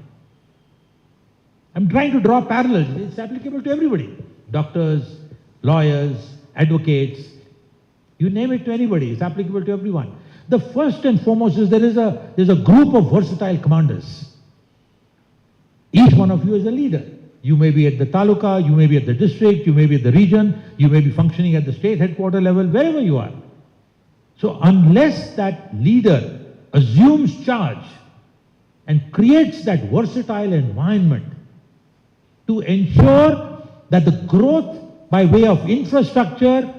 Speaker 3: I'm trying to draw parallels. It's applicable to everybody. Doctors, lawyers, advocates, you name it to anybody. It's applicable to everyone. The first and foremost is there's a group of versatile commanders. Each one of you is a leader. You may be at the taluka, you may be at the district, you may be at the region, you may be functioning at the state headquarter level, wherever you are. So unless that leader assumes charge and creates that versatile environment to ensure that the growth by way of infrastructure,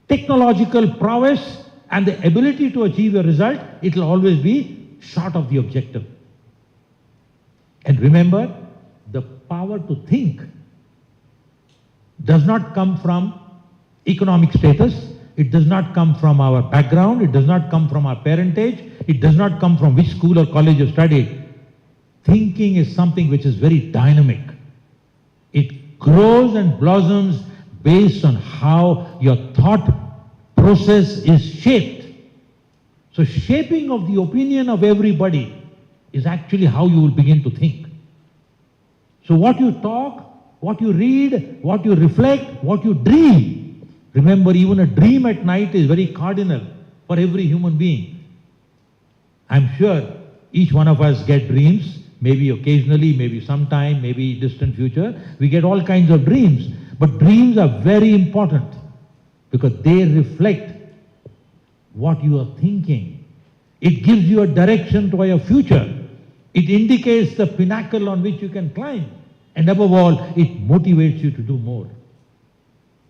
Speaker 3: technological prowess, and the ability to achieve a result, it will always be short of the objective. And remember, the power to think does not come from economic status, it does not come from our background, it does not come from our parentage, it does not come from which school or college you studied. Thinking is something which is very dynamic. It grows and blossoms based on how your thought process is shaped. So shaping of the opinion of everybody is actually how you will begin to think. So what you talk, what you read, what you reflect, what you dream. Remember, even a dream at night is very cardinal for every human being. I'm sure each one of us get dreams, maybe occasionally, maybe sometime, maybe distant future. We get all kinds of dreams. But dreams are very important because they reflect what you are thinking. It gives you a direction to your future. It indicates the pinnacle on which you can climb. And above all, it motivates you to do more.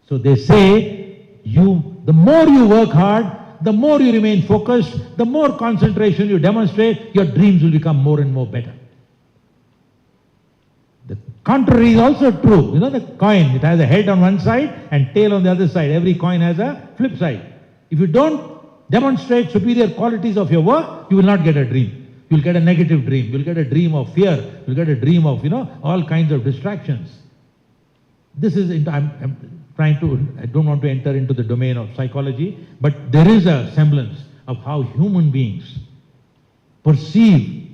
Speaker 3: So they say, the more you work hard, the more you remain focused, the more concentration you demonstrate, your dreams will become more and more better. The contrary is also true. You know the coin, it has a head on one side and tail on the other side. Every coin has a flip side. If you don't demonstrate superior qualities of your work, you will not get a dream. You'll get a negative dream. You'll get a dream of fear. You'll get a dream of, all kinds of distractions. This is, I'm trying to, I don't want to enter into the domain of psychology, but there is a semblance of how human beings perceive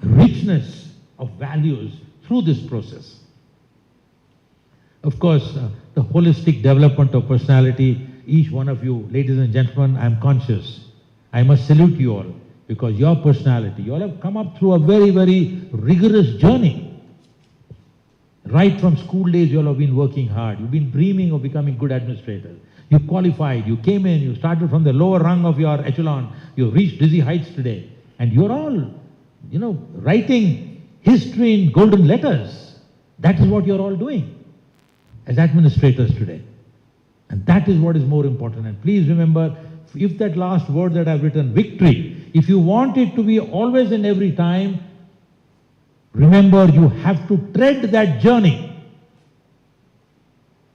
Speaker 3: richness of values through this process. Of course, the holistic development of personality, each one of you, ladies and gentlemen, I'm conscious. I must salute you all because your personality, you all have come up through a very, very rigorous journey. Right from school days, you all have been working hard. You've been dreaming of becoming good administrators. You qualified, you came in, you started from the lower rung of your echelon, you reached dizzy heights today. And you're all, writing history in golden letters. That is what you're all doing as administrators today. And that is what is more important. And please remember, if that last word that I've written, victory, if you want it to be always and every time, remember you have to tread that journey.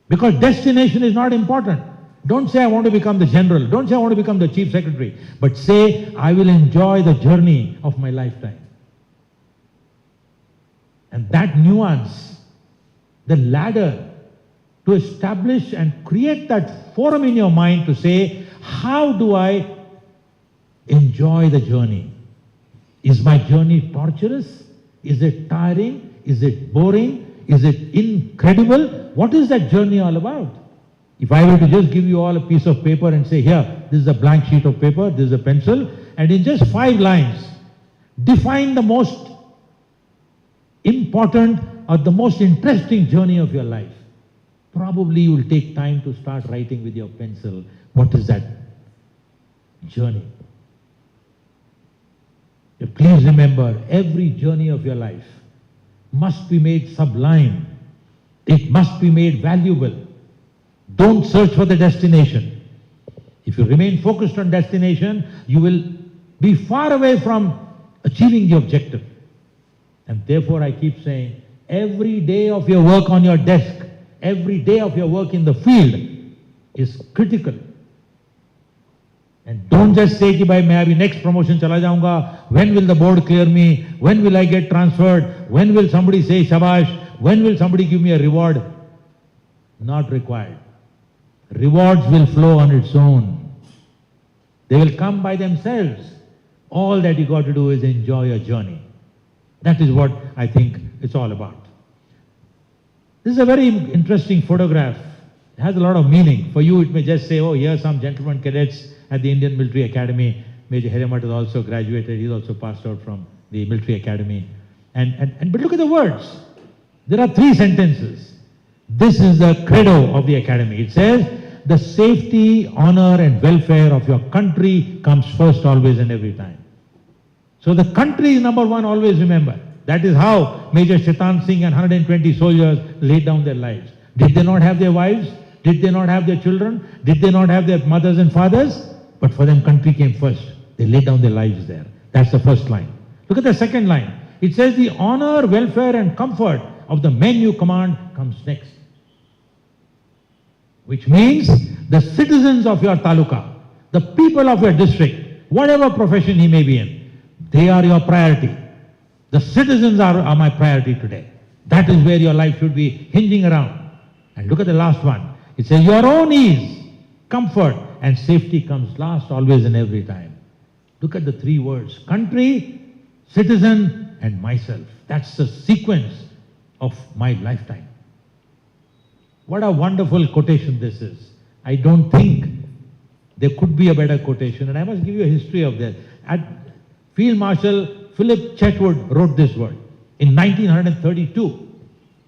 Speaker 3: Because destination is not important. Don't say I want to become the general. Don't say I want to become the chief secretary. But say I will enjoy the journey of my lifetime. And that nuance, the ladder to establish and create that forum in your mind to say, how do I enjoy the journey? Is my journey torturous? Is it tiring? Is it boring? Is it incredible? What is that journey all about? If I were to just give you all a piece of paper and say, here, this is a blank sheet of paper, this is a pencil, and in just 5 lines, define the most important or the most interesting journey of your life. Probably you will take time to start writing with your pencil. What is that journey? Please remember, every journey of your life must be made sublime. It must be made valuable. Don't search for the destination. If you remain focused on destination, you will be far away from achieving the objective. And therefore I keep saying, every day of your work on your desk, every day of your work in the field is critical. And don't just say कि भाई मैं अभी next promotion चला जाऊंगा, when will the board clear me, when will I get transferred, when will somebody say shabash, when will somebody give me a reward? Not required. Rewards will flow on its own. They will come by themselves. All that you got to do is enjoy your journey. That is what I think it's all about. This is a very interesting photograph. It has a lot of meaning. For you, it may just say, oh, here are some gentlemen cadets at the Indian Military Academy. Major Hiramat has also graduated. He's also passed out from the Military Academy. But look at the words. There are 3 sentences. This is the credo of the Academy. It says, the safety, honor and welfare of your country comes first, always and every time. So the country is number one, always remember. That is how Major Chetan Singh and 120 soldiers laid down their lives. Did they not have their wives? Did they not have their children? Did they not have their mothers and fathers? But for them, country came first. They laid down their lives there. That's the first line. Look at the second line. It says the honor, welfare and comfort of the men you command comes next. Which means the citizens of your taluka, the people of your district, whatever profession he may be in, they are your priority. The citizens are my priority today. That is where your life should be hinging around. And look at the last one. It says your own ease, comfort and safety comes last, always and every time. Look at the 3 words, country, citizen and myself. That's the sequence of my lifetime. What a wonderful quotation this is. I don't think there could be a better quotation, and I must give you a history of this. Field Marshal Philip Chetwood wrote this word in 1932.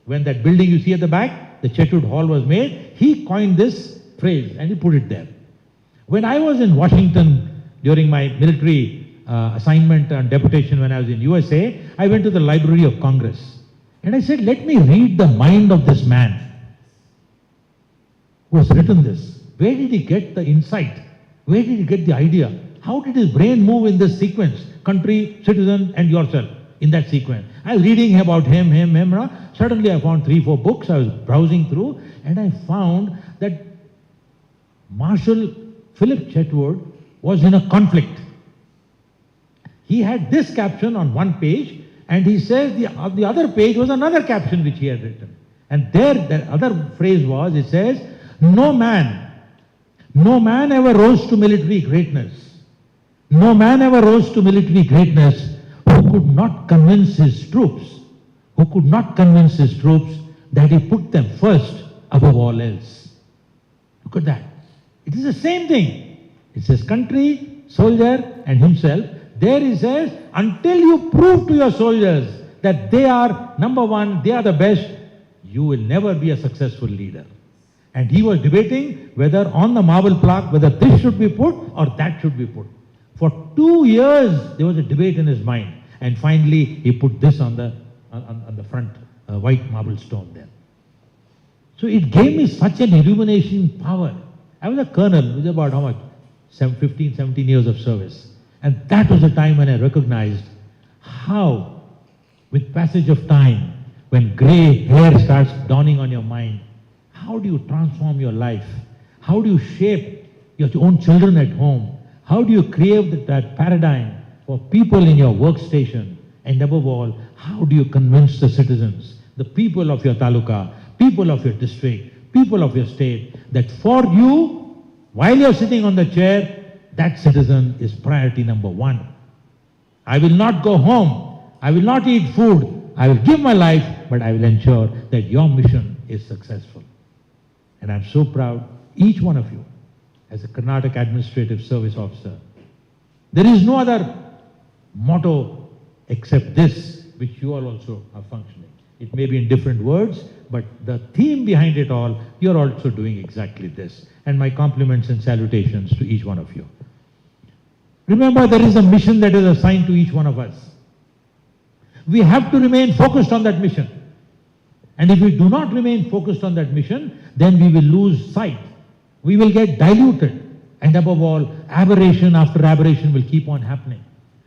Speaker 3: When that building you see at the back, the Chetwood Hall was made, he coined this phrase and he put it there. When I was in Washington during my military assignment and deputation when I was in USA, I went to the Library of Congress and I said, let me read the mind of this man who has written this. Where did he get the insight? Where did he get the idea? How did his brain move in this sequence? Country, citizen and yourself in that sequence. I was reading about him. Suddenly I found 3-4 books. I was browsing through and I found that Marshal Philip Chetwood was in a conflict. He had this caption on one page and he says the other page was another caption which he had written. And there the other phrase was, it says, no man ever rose to military greatness. No man ever rose to military greatness who could not convince his troops, that he put them first above all else. Look at that. It is the same thing. It says country, soldier and himself. There he says, until you prove to your soldiers that they are number one, they are the best, you will never be a successful leader. And he was debating whether on the marble plaque, whether this should be put or that should be put. For 2 years, there was a debate in his mind. And finally, he put this on the on the front, white marble stone there. So it gave me such an illumination power. I was a colonel with about how much? 15, 17 years of service. And that was the time when I recognized how, with passage of time, when gray hair starts dawning on your mind, how do you transform your life? How do you shape your own children at home? How do you create that paradigm for people in your workstation? And above all, how do you convince the citizens, the people of your taluka, people of your district, people of your state, that for you, while you're sitting on the chair, that citizen is priority number one. I will not go home. I will not eat food. I will give my life, but I will ensure that your mission is successful. And I'm so proud, each one of you, as a Karnataka Administrative Service Officer. There is no other motto except this, which you all also are functioning. It may be in different words, but the theme behind it all, you're also doing exactly this. And my compliments and salutations to each one of you. Remember, there is a mission that is assigned to each one of us. We have to remain focused on that mission. And if we do not remain focused on that mission, then we will lose sight. We will get diluted. And above all, aberration after aberration will keep on happening.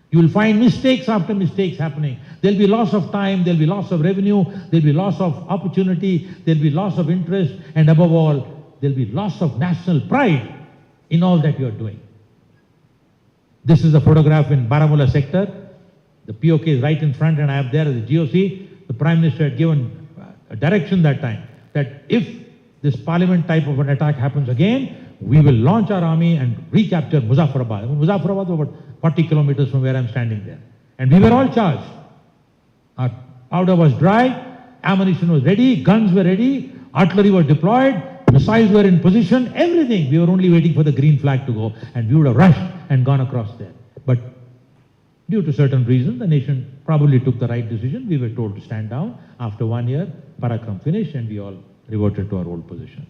Speaker 3: You will find mistakes after mistakes happening. There will be loss of time, there will be loss of revenue, there will be loss of opportunity, there will be loss of interest, and above all, there will be loss of national pride in all that you are doing. This is a photograph in Baramulla sector. The POK is right in front and I am there as a GOC. The Prime Minister had given a direction that time that if this parliament type of an attack happens again, we will launch our army and recapture Muzaffarabad. Muzaffarabad was about 40 kilometers from where I am standing there. And we were all charged. Our powder was dry, ammunition was ready, guns were ready, artillery was deployed, missiles were in position, everything. We were only waiting for the green flag to go and we would have rushed and gone across there. But due to certain reasons, the nation probably took the right decision. We were told to stand down. After 1 year, Parakram finished and we all reverted to our old position.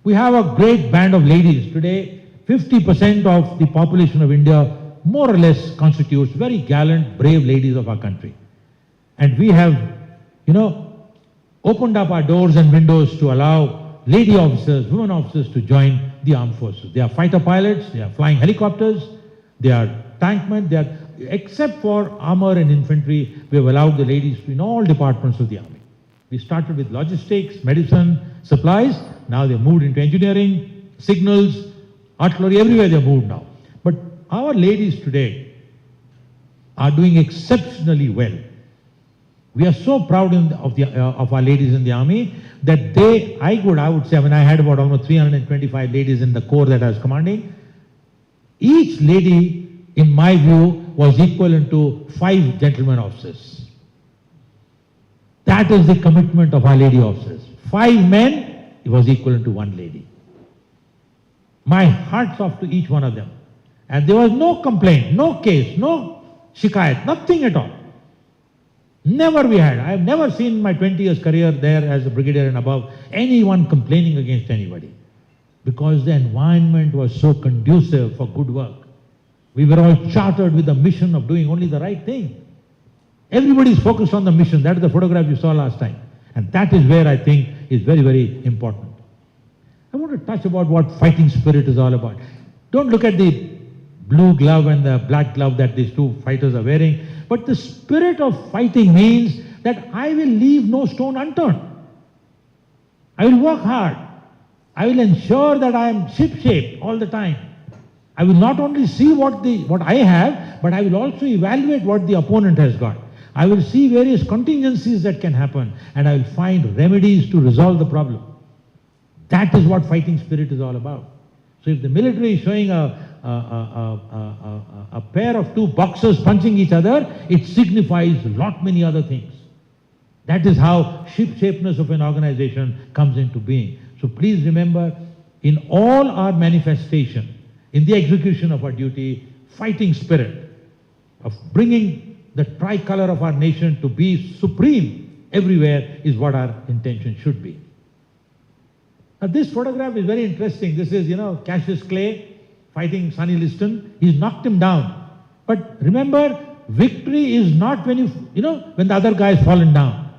Speaker 3: We have a great band of ladies. Today, 50% of the population of India more or less constitutes very gallant, brave ladies of our country. And we have, opened up our doors and windows to allow lady officers, women officers to join the armed forces. They are fighter pilots, they are flying helicopters, they are tankmen, except for armor and infantry, we have allowed the ladies to in all departments of the army. We started with logistics, medicine, supplies. Now they moved into engineering, signals, artillery, everywhere they moved now. But our ladies today are doing exceptionally well. We are so proud of our ladies in the army that I would say, when I had about almost 325 ladies in the corps that I was commanding, each lady, in my view, was equivalent to 5 gentlemen officers. That is the commitment of our lady officers. 5 men, it was equivalent to 1 lady. My hat's off to each one of them. And there was no complaint, no case, no shikayat, nothing at all. Never we had. I have never seen in my 20 years career there as a brigadier and above anyone complaining against anybody. Because the environment was so conducive for good work. We were all chartered with the mission of doing only the right thing. Everybody is focused on the mission. That is the photograph you saw last time. And that is where I think is very, very important. I want to touch about what fighting spirit is all about. Don't look at the blue glove and the black glove that these two fighters are wearing. But the spirit of fighting means that I will leave no stone unturned. I will work hard. I will ensure that I am ship-shape all the time. I will not only see what I have, but I will also evaluate what the opponent has got. I will see various contingencies that can happen, and I will find remedies to resolve the problem. That is what fighting spirit is all about. So if the military is showing a pair of 2 boxers punching each other, it signifies many other things. That is how ship-shapeness of an organization comes into being. So please remember, in all our manifestation, in the execution of our duty, fighting spirit of bringing the tricolor of our nation to be supreme everywhere is what our intention should be. Now this photograph is very interesting. This is, Cassius Clay fighting Sonny Liston. He's knocked him down. But remember, victory is not when when the other guy has fallen down.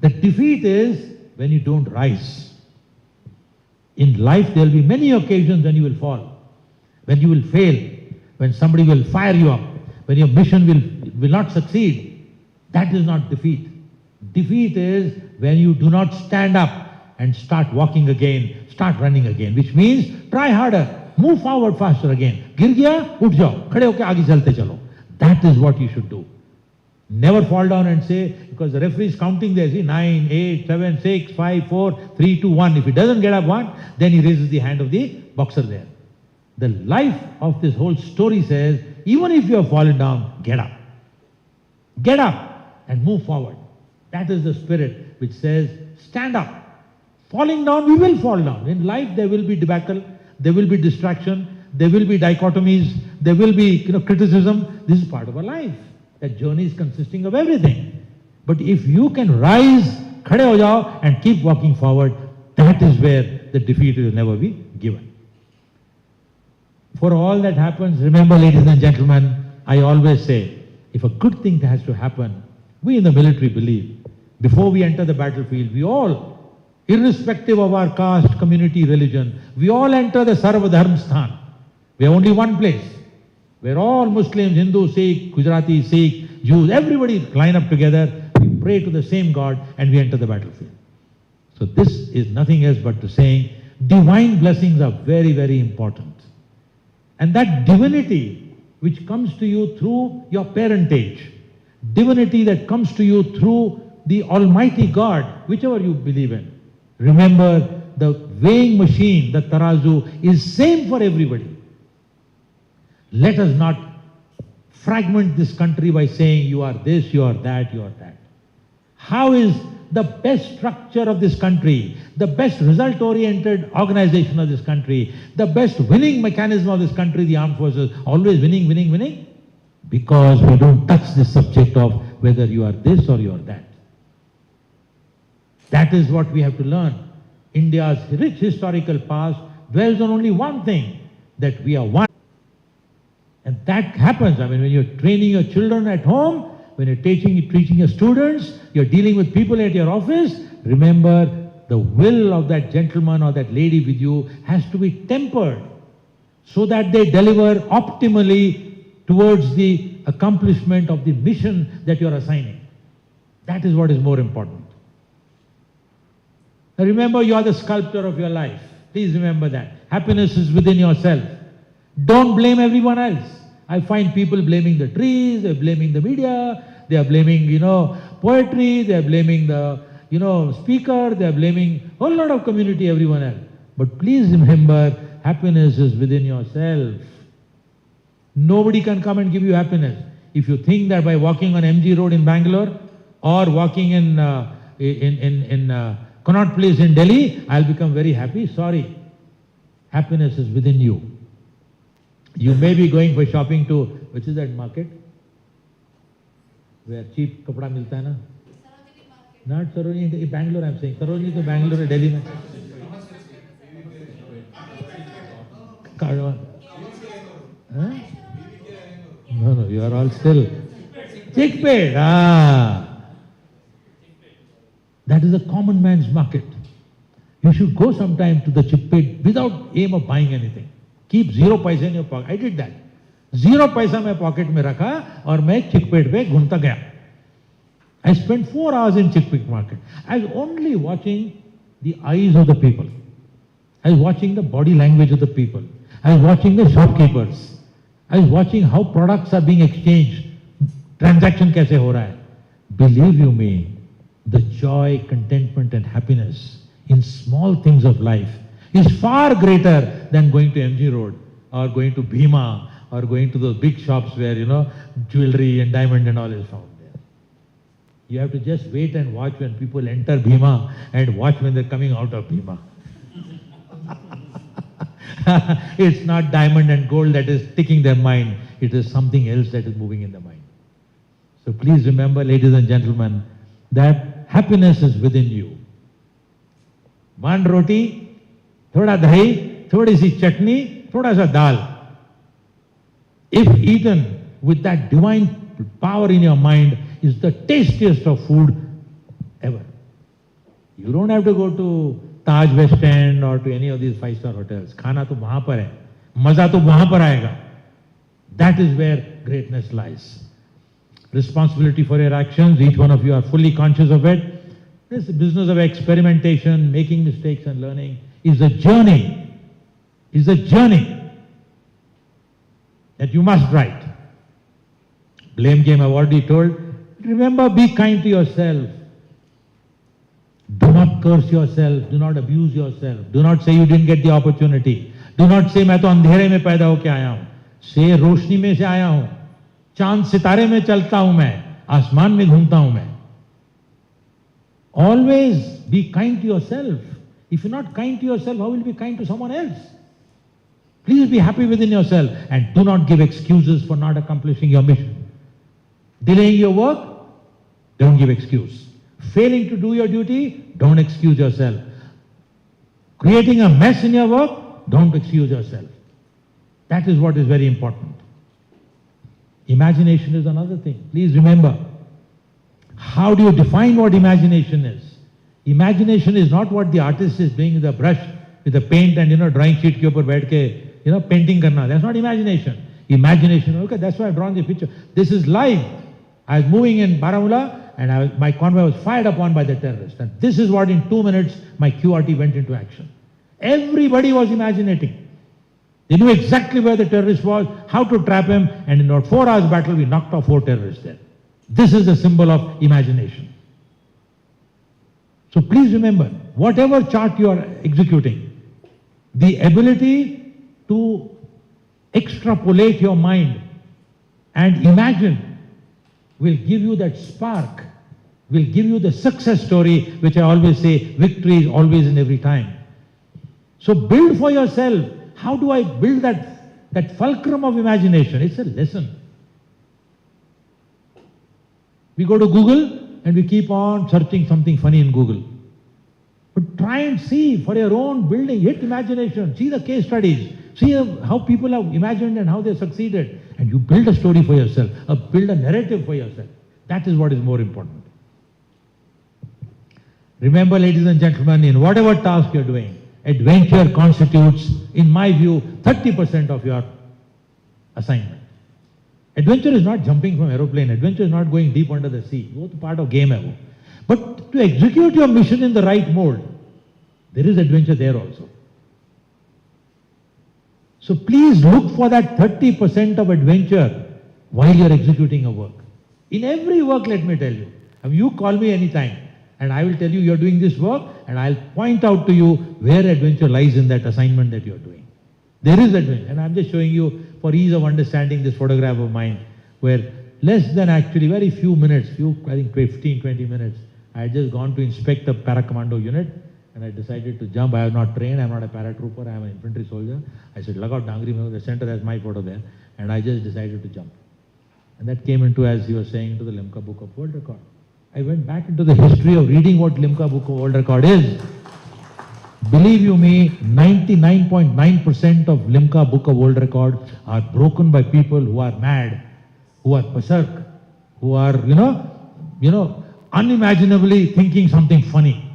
Speaker 3: The defeat is when you don't rise. In life, there will be many occasions when you will fall, when you will fail, when somebody will fire you up, when your mission will not succeed. That is not defeat. Defeat is when you do not stand up and start walking again, start running again, which means try harder, move forward faster again. गिर गया, उठ जाओ, खड़े होके आगे चलते चलो. That is what you should do. Never fall down and say, because the referee is counting there, see, 9, 8, 7, 6, 5, 4, 3, 2, 1. If he doesn't get up one, then he raises the hand of the boxer there. The life of this whole story says, even if you have fallen down, get up. Get up and move forward. That is the spirit which says, stand up. Falling down, we will fall down. In life, there will be debacle, there will be distraction, there will be dichotomies, there will be criticism. This is part of our life. That journey is consisting of everything. But if you can rise, khade ho jao, and keep walking forward, that is where the defeat will never be given. For all that happens, remember, ladies and gentlemen, I always say, if a good thing has to happen, we in the military believe, before we enter the battlefield, we all, irrespective of our caste, community, religion, we all enter the Sarva Dharma Sthan. We have only one place, where all Muslims, Hindu, Sikh, Gujarati, Sikh, Jews, everybody line up together, we pray to the same God, and we enter the battlefield. So this is nothing else but to saying, divine blessings are very, very important. And that divinity which comes to you through your parentage, divinity that comes to you through the Almighty God, whichever you believe in. Remember, the weighing machine, the tarazu, is same for everybody. Let us not fragment this country by saying you are this, you are that, you are that. How is the best structure of this country, the best result-oriented organization of this country, the best winning mechanism of this country, the armed forces, always winning, winning, winning? Because we don't touch the subject of whether you are this or you are that. That is what we have to learn. India's rich historical past dwells on only one thing, that we are one. And that happens, when you're training your children at home, when you're teaching your students, you're dealing with people at your office, remember the will of that gentleman or that lady with you has to be tempered so that they deliver optimally towards the accomplishment of the mission that you're assigning. That is what is more important. Now remember, you are the sculptor of your life. Please remember that. Happiness is within yourself. Don't blame everyone else. I find people blaming the trees, they're blaming the media, they are blaming, poetry, they are blaming the, speaker, they are blaming a whole lot of community, everyone else. But please remember, happiness is within yourself. Nobody can come and give you happiness. If you think that by walking on MG Road in Bangalore or walking in Connaught Place in Delhi, I'll become very happy, sorry. Happiness is within you. You may be going for shopping to, which is that market? Where cheap kapda milta hai na? Not Sarojini, in Bangalore I'm saying. Sarojini to Bangalore, Delhi mein. Huh? No, you are all still. Chickpet, That is a common man's market. You should go sometime to the Chickpet without aim of buying anything. Keep 0 paisa in your pocket. I did that. 0 paisa मैं pocket में रखा और मैं Chickpet पे घूमता गया. I spent 4 hours in Chickpet market. I was only watching the eyes of the people. I was watching the body language of the people. I was watching the shopkeepers. I was watching how products are being exchanged. Transaction कैसे हो रहा है. Believe you me, the joy, contentment and happiness in small things of life is far greater than going to MG Road or going to Bhima or going to those big shops where, jewelry and diamond and all is found there. You have to just wait and watch when people enter Bhima and watch when they're coming out of Bhima. It's not diamond and gold that is ticking their mind. It is something else that is moving in the mind. So please remember, ladies and gentlemen, that happiness is within you. One roti, thoda dahi, thodi si chutney, thoda sa dal. If eaten with that divine power in your mind is the tastiest of food ever. You don't have to go to Taj West End or to any of these 5-star hotels. Khana to wahan par hai. Maza to wahan par aayega. That is where greatness lies. Responsibility for your actions, each one of you are fully conscious of it. This business of experimentation, making mistakes and learning is a journey. Is a journey that you must write. Blame game I've already told. Remember, be kind to yourself. Do not curse yourself. Do not abuse yourself. Do not say you didn't get the opportunity. Do not say मैं तो अंधेरे में पैदा होके आया हूँ. Say रोशनी में से आया हूँ. चांद सितारे में चलता हूँ मैं. आसमान में घूमता हूँ मैं. Always be kind to yourself. If you're not kind to yourself, how will you be kind to someone else? Please be happy within yourself and do not give excuses for not accomplishing your mission. Delaying your work, don't give excuse. Failing to do your duty, don't excuse yourself. Creating a mess in your work, don't excuse yourself. That is what is very important. Imagination is another thing. Please remember, how do you define what imagination is? Imagination is not what the artist is doing with a brush, with a paint and, drawing sheet ke upar baith ke, painting karna. That's not imagination. Imagination, okay, that's why I've drawn the picture. This is live. I was moving in Baramulla and my convoy was fired upon by the terrorists. And this is what in 2 minutes my QRT went into action. Everybody was imaginating. They knew exactly where the terrorist was, how to trap him, and in about 4 hours battle we knocked off 4 terrorists there. This is the symbol of imagination. So please remember, whatever chart you are executing, the ability to extrapolate your mind and imagine will give you that spark, will give you the success story, which I always say, victory is always and every time. So build for yourself. How do I build that fulcrum of imagination? It's a lesson. We go to Google and we keep on searching something funny in Google. But try and see for your own building, hit imagination, see the case studies, see how people have imagined and how they succeeded. And you build a story for yourself, build a narrative for yourself. That is what is more important. Remember, ladies and gentlemen, in whatever task you're doing, adventure constitutes, in my view, 30% of your assignment. Adventure is not jumping from aeroplane. Adventure is not going deep under the sea. It's part of game hai wo. But to execute your mission in the right mode, there is adventure there also. So please look for that 30% of adventure while you're executing a work. In every work, let me tell you. You call me anytime and I will tell you you're doing this work and I'll point out to you where adventure lies in that assignment that you're doing. There is adventure. And I'm just showing you for ease of understanding this photograph of mine where less than actually very few minutes, I think 15, 20 minutes, I had just gone to inspect the para-commando unit and I decided to jump. I was not trained, I'm not a paratrooper, I'm an infantry soldier. I said, "Lag out Dangri mein, the center has my photo there." And I just decided to jump. And that came into, as he was saying, into the Limca Book of World Record. I went back into the history of reading what Limca Book of World Record is. Believe you me, 99.9% of Limca Book of World Record are broken by people who are mad, who are berserk, who are, unimaginably thinking something funny.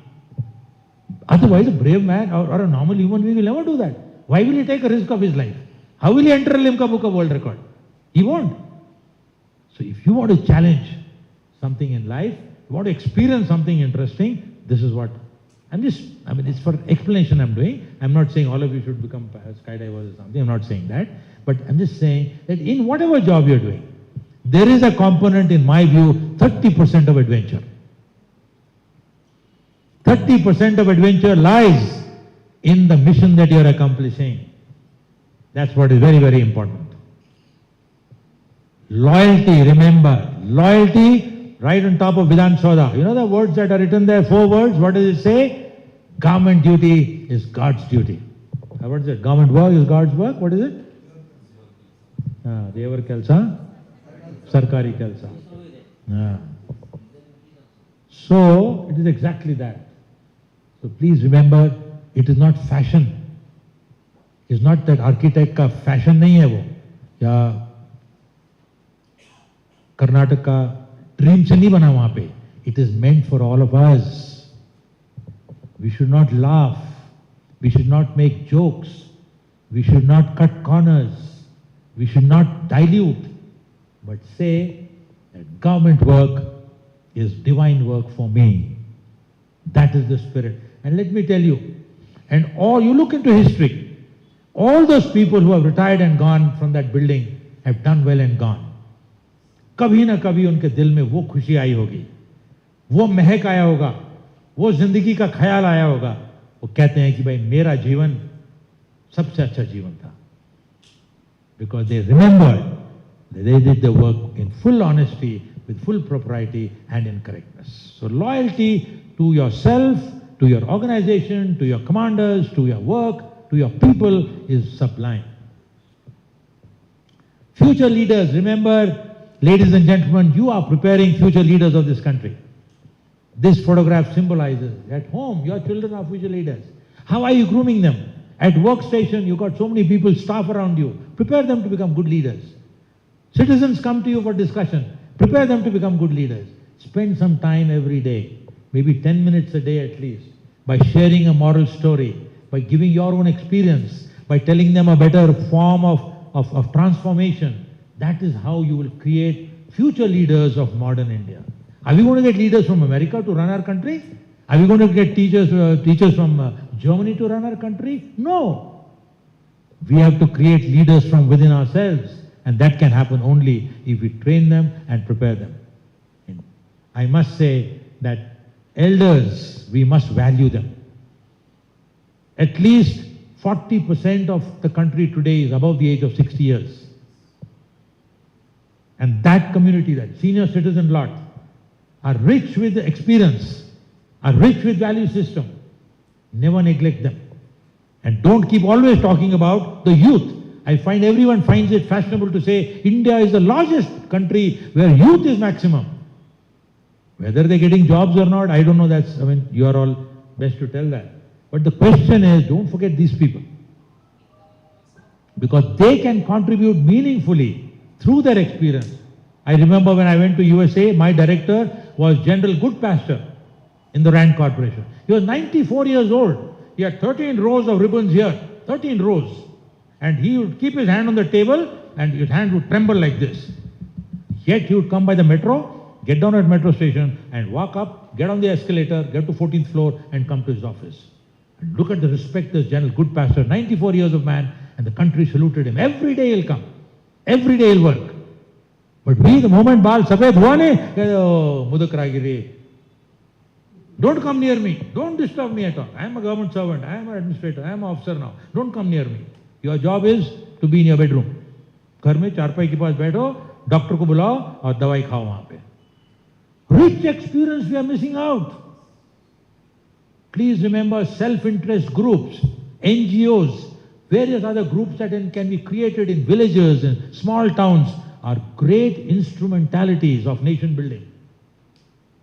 Speaker 3: Otherwise, a brave man or a normal human being will never do that. Why will he take a risk of his life? How will he enter a Limca Book of World Record? He won't. So if you want to challenge something in life, you want to experience something interesting, this is what it's for explanation I'm doing. I'm not saying all of you should become skydivers or something. I'm not saying that. But I'm just saying that in whatever job you're doing, there is a component, in my view, 30% of adventure. 30% of adventure lies in the mission that you're accomplishing. That's what is very, very important. Loyalty, remember. Loyalty, right on top of Vidhan Soda. You know the words that are written there, 4 words, what does it say? Government duty is God's duty. What is it? Government work is God's work? What is it? Devar Kelsa? Sarkari Kelsa. So, it is exactly that. So please remember, it is not fashion. It's not that architect ka fashion nahi hai wo. Ya Karnataka dream se nahi bana wahan pe. It is meant for all of us. We should not laugh. We should not make jokes. We should not cut corners. We should not dilute, but say that government work is divine work for me. That is the spirit. And let me tell you, and all you look into history, all those people who have retired and gone from that building have done well and gone. कभी ना कभी उनके दिल में वो खुशी आई होगी, वो महक आया होगा, वो जिंदगी का ख्याल आया होगा. वो कहते हैं कि भाई मेरा जीवन सबसे अच्छा जीवन था. Because they remembered that they did the work in full honesty, with full propriety and in correctness. So loyalty to yourself, to your organization, to your commanders, to your work, to your people is sublime. Future leaders, remember, ladies and gentlemen, you are preparing future leaders of this country. This photograph symbolizes, at home, your children are future leaders. How are you grooming them? At workstation, you got so many people, staff around you. Prepare them to become good leaders. Citizens come to you for discussion. Prepare them to become good leaders. Spend some time every day, maybe 10 minutes a day at least, by sharing a moral story, by giving your own experience, by telling them a better form of transformation. That is how you will create future leaders of modern India. Are we going to get leaders from America to run our country? Are we going to get teachers from Germany to run our country? No. We have to create leaders from within ourselves, and that can happen only if we train them and prepare them. And I must say that elders, we must value them. At least 40% of the country today is above the age of 60 years. And that community, that senior citizen lot, are rich with experience, are rich with value system. Never neglect them. And don't keep always talking about the youth. I find everyone finds it fashionable to say India is the largest country where youth is maximum. Whether they're getting jobs or not, I don't know. You are all best to tell that. But the question is, don't forget these people. Because they can contribute meaningfully through their experience. I remember when I went to USA, my director was General Goodpasture in the Rand Corporation. He was 94 years old. He had 13 rows of ribbons here, 13 rows. And he would keep his hand on the table and his hand would tremble like this. Yet he would come by the metro, get down at metro station and walk up, get on the escalator, get to 14th floor and come to his office. And look at the respect this General Goodpasture, 94 years of man, and the country saluted him. Every day he'll come. Every day he'll work. But we, the moment Baal Safed hua ne, Mudak Ragiri, don't come near me. Don't disturb me at all. I am a government servant. I am an administrator. I am an officer now. Don't come near me. Your job is to be in your bedroom. घर में चारपाई के पास बैठो, doctor को बुलाओ और दवाई खाओ वहां पे. Rich experience we are missing out. Please remember self-interest groups, NGOs, various other groups that can be created in villages and small towns are great instrumentalities of nation building.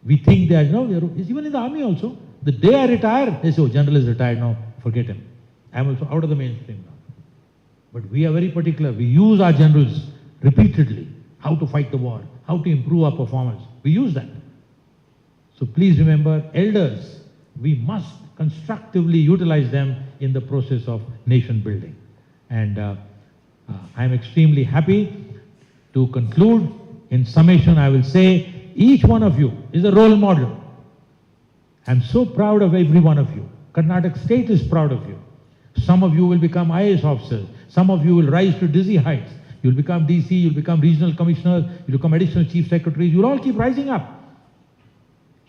Speaker 3: We think they are, even in the army also. The day I retire, they say, oh, general is retired now, forget him. I am also out of the mainstream now. But we are very particular. We use our generals repeatedly, how to fight the war, how to improve our performance. We use that. So please remember, elders, we must constructively utilize them in the process of nation building. And I am extremely happy to conclude. In summation, I will say, each one of you is a role model. I'm so proud of every one of you. Karnataka state is proud of you. Some of you will become IAS officers. Some of you will rise to dizzy heights. You'll become DC, you'll become regional commissioners, you'll become additional chief secretaries. You'll all keep rising up.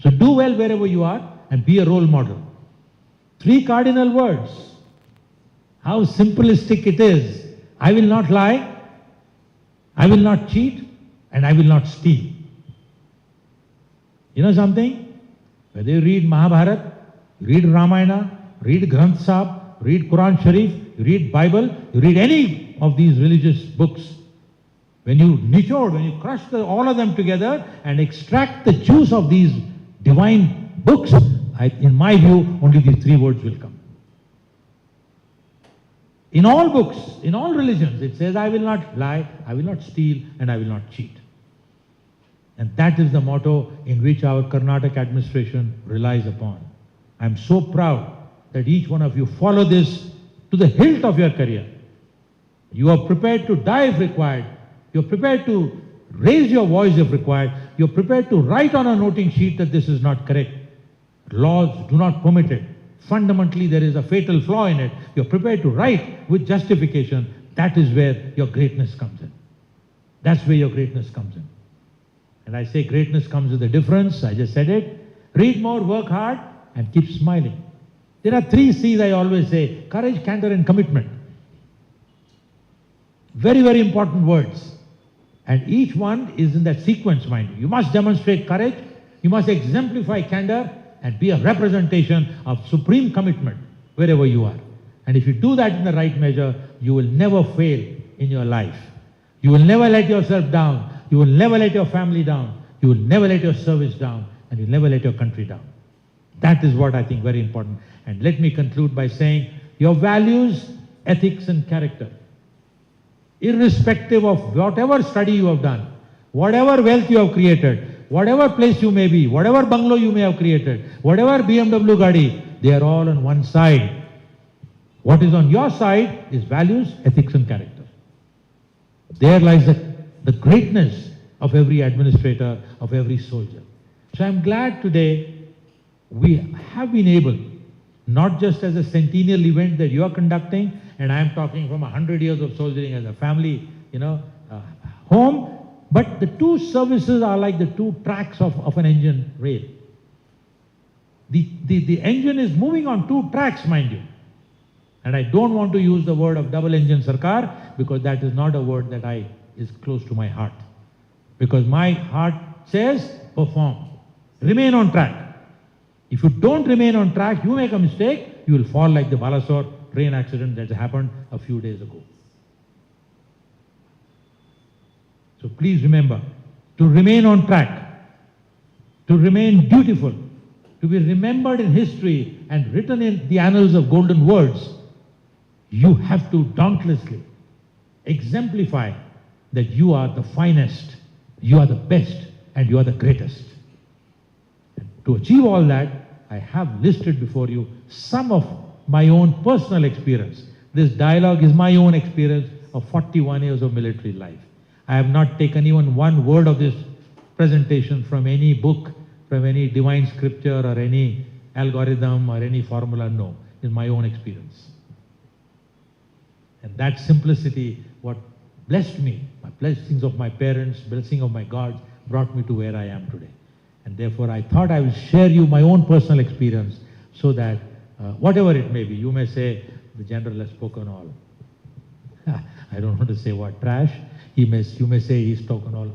Speaker 3: So do well wherever you are and be a role model. 3 cardinal words. How simplistic it is. I will not lie, I will not cheat, and I will not steal. You know something? Whether you read Mahabharata, read Ramayana, read Granth Sahib, read Quran Sharif, you read Bible, you read any of these religious books, when you nichod, when you crush all of them together and extract the juice of these divine books, in my view, only these 3 words will come. In all books, in all religions, it says, I will not lie, I will not steal, and I will not cheat. And that is the motto in which our Karnataka administration relies upon. I'm so proud that each one of you follow this to the hilt of your career. You are prepared to die if required. You're prepared to raise your voice if required. You're prepared to write on a noting sheet that this is not correct. Laws do not permit it. Fundamentally, there is a fatal flaw in it. You're prepared to write with justification. That is where your greatness comes in. That's where your greatness comes in. And I say greatness comes with a difference. I just said it. Read more, work hard, and keep smiling. There are 3 C's I always say: courage, candor, and commitment. Very, very important words. And each one is in that sequence, mind you. You must demonstrate courage, you must exemplify candor, and be a representation of supreme commitment wherever you are. And if you do that in the right measure, you will never fail in your life. You will never let yourself down. You will never let your family down. You will never let your service down. And you'll never let your country down. That is what I think very important. And let me conclude by saying your values, ethics, and character, irrespective of whatever study you have done, whatever wealth you have created, whatever place you may be, whatever bungalow you may have created, whatever BMW Gadi, they are all on one side. What is on your side is values, ethics, and character. There lies the greatness of every administrator, of every soldier. So I'm glad today we have been able, not just as a centennial event that you are conducting, and I am talking from 100 years of soldiering as a family, home, but the 2 services are like the 2 tracks of an engine rail. The engine is moving on 2 tracks, mind you. And I don't want to use the word of double engine sarkar, because that is not a word that is close to my heart. Because my heart says perform, remain on track. If you don't remain on track, you make a mistake, you will fall like the Balasore train accident that happened a few days ago. So please remember to remain on track, to remain dutiful, to be remembered in history and written in the annals of golden words. You have to dauntlessly exemplify that you are the finest, you are the best, and you are the greatest. And to achieve all that, I have listed before you some of my own personal experience. This dialogue is my own experience of 41 years of military life. I have not taken even one word of this presentation from any book, from any divine scripture or any algorithm or any formula. No, it's my own experience. And that simplicity, what blessed me, my blessings of my parents, blessing of my God, brought me to where I am today. And therefore I thought I will share you my own personal experience so that whatever it may be, you may say, the general has spoken all. I don't want to say what, trash. You may say he's spoken all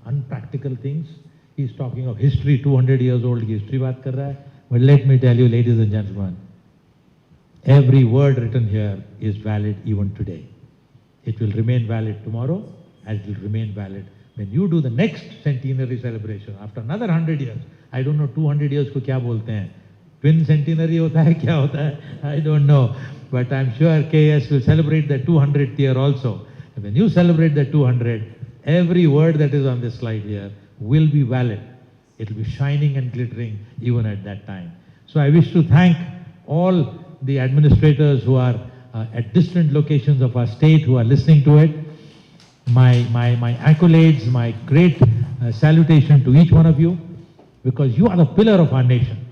Speaker 3: unpractical things. He's talking of history, 200 years old history baat kar raha hai. But let me tell you, ladies and gentlemen, every word written here is valid even today. It will remain valid tomorrow, and it will remain valid when you do the next centenary celebration after another 100 years. I don't know 200 years ko kya bolte hain. Twin centenary hota hai, kya hota hai? I don't know. But I'm sure KAS will celebrate the 200th year also. And when you celebrate the 200, every word that is on this slide here will be valid. It will be shining and glittering even at that time. So I wish to thank all the administrators who are at distant locations of our state who are listening to it. My accolades, my great salutation to each one of you, because you are the pillar of our nation.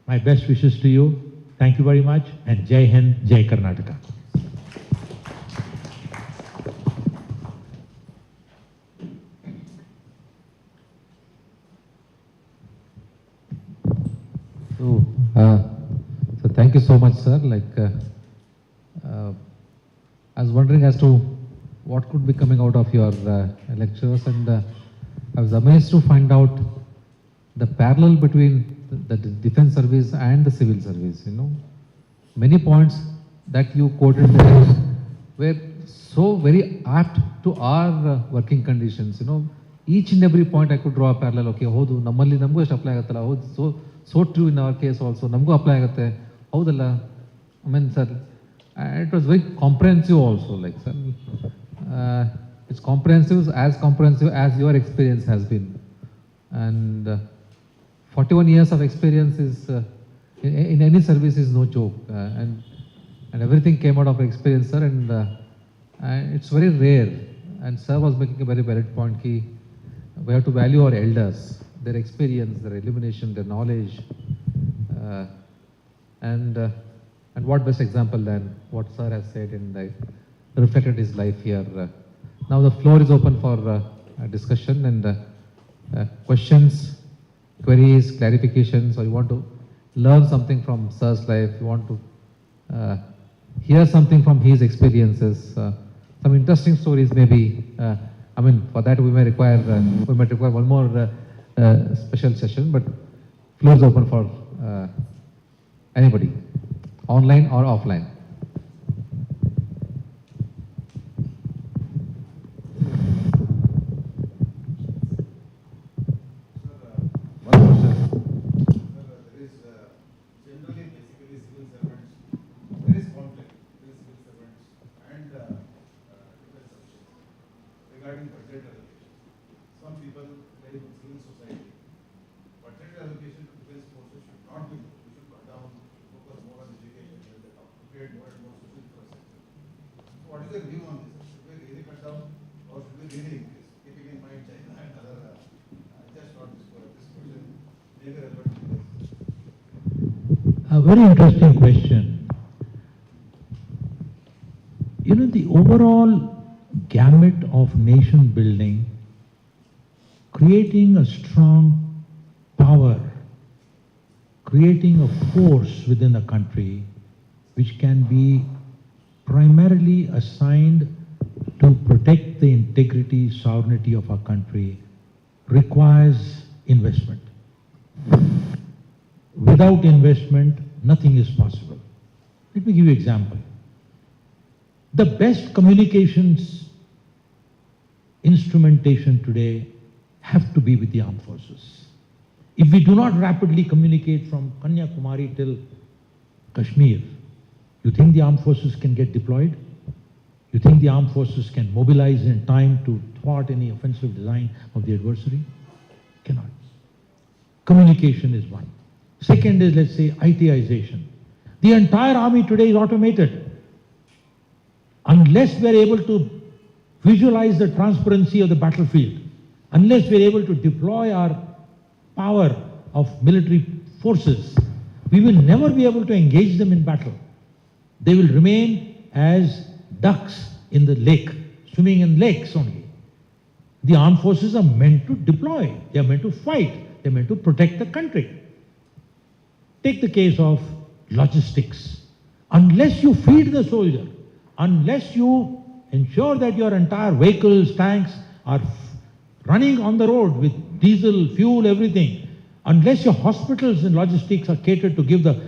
Speaker 3: My best wishes to you. Thank you very much, and Jai Hind, Jai Karnataka.
Speaker 4: So thank you so much, sir. I was wondering as to what could be coming out of your lectures, and I was amazed to find out the parallel between the defense service and the civil service. Many points that you quoted there were so very apt to our working conditions. Each and every point I could draw a parallel. Okay, hodu nammalli namgu ಎಷ್ಟು apply ಆಗುತ್ತಲ್ಲ, ಹೌದು, so true in our case also. ನಮಗೂ apply ಆಗುತ್ತೆ, ಹೌದಲ್ಲ? I mean, sir, it was very comprehensive also, sir. it's comprehensive as your experience has been. And 41 years of experience is, in any service is no joke. And everything came out of experience, sir, and it's very rare. And sir was making a very valid point, ki we have to value our elders, their experience, their illumination, their knowledge. And what best example than what sir has said and reflected his life here. Now the floor is open for discussion and questions, queries, clarifications, or you want to learn something from sir's life, you want to hear something from his experiences, some interesting stories maybe. I mean, for that we might require one more special session, but floor is open for anybody, online or offline.
Speaker 6: Regarding budget allocation, some people like civil society, budget allocation to defense forces should not be low. We should cut down, focus more on education, and create more and more social infrastructure. So what is your view on this? Should we really cut down or should we really increase? Keeping in mind China and other, just not this question, maybe relevant to this.
Speaker 3: A very interesting question. You know, the overall gamut of nation building, creating a strong power, creating a force within a country which can be primarily assigned to protect the integrity, sovereignty of our country, requires investment. Without investment, nothing is possible. Let me give you an example. The best communications instrumentation today have to be with the armed forces. If we do not rapidly communicate from Kanyakumari till Kashmir, you think the armed forces can get deployed? You think the armed forces can mobilize in time to thwart any offensive design of the adversary? Cannot. Communication is one. Second is, let's say, ITization. The entire army today is automated. Unless we are able to visualize the transparency of the battlefield, unless we are able to deploy our power of military forces, we will never be able to engage them in battle. They will remain as ducks in the lake, swimming in lakes only. The armed forces are meant to deploy, they are meant to fight, they are meant to protect the country. Take the case of logistics. Unless you feed the soldier, unless you ensure that your entire vehicles, tanks are running on the road with diesel, fuel, everything, unless your hospitals and logistics are catered to give the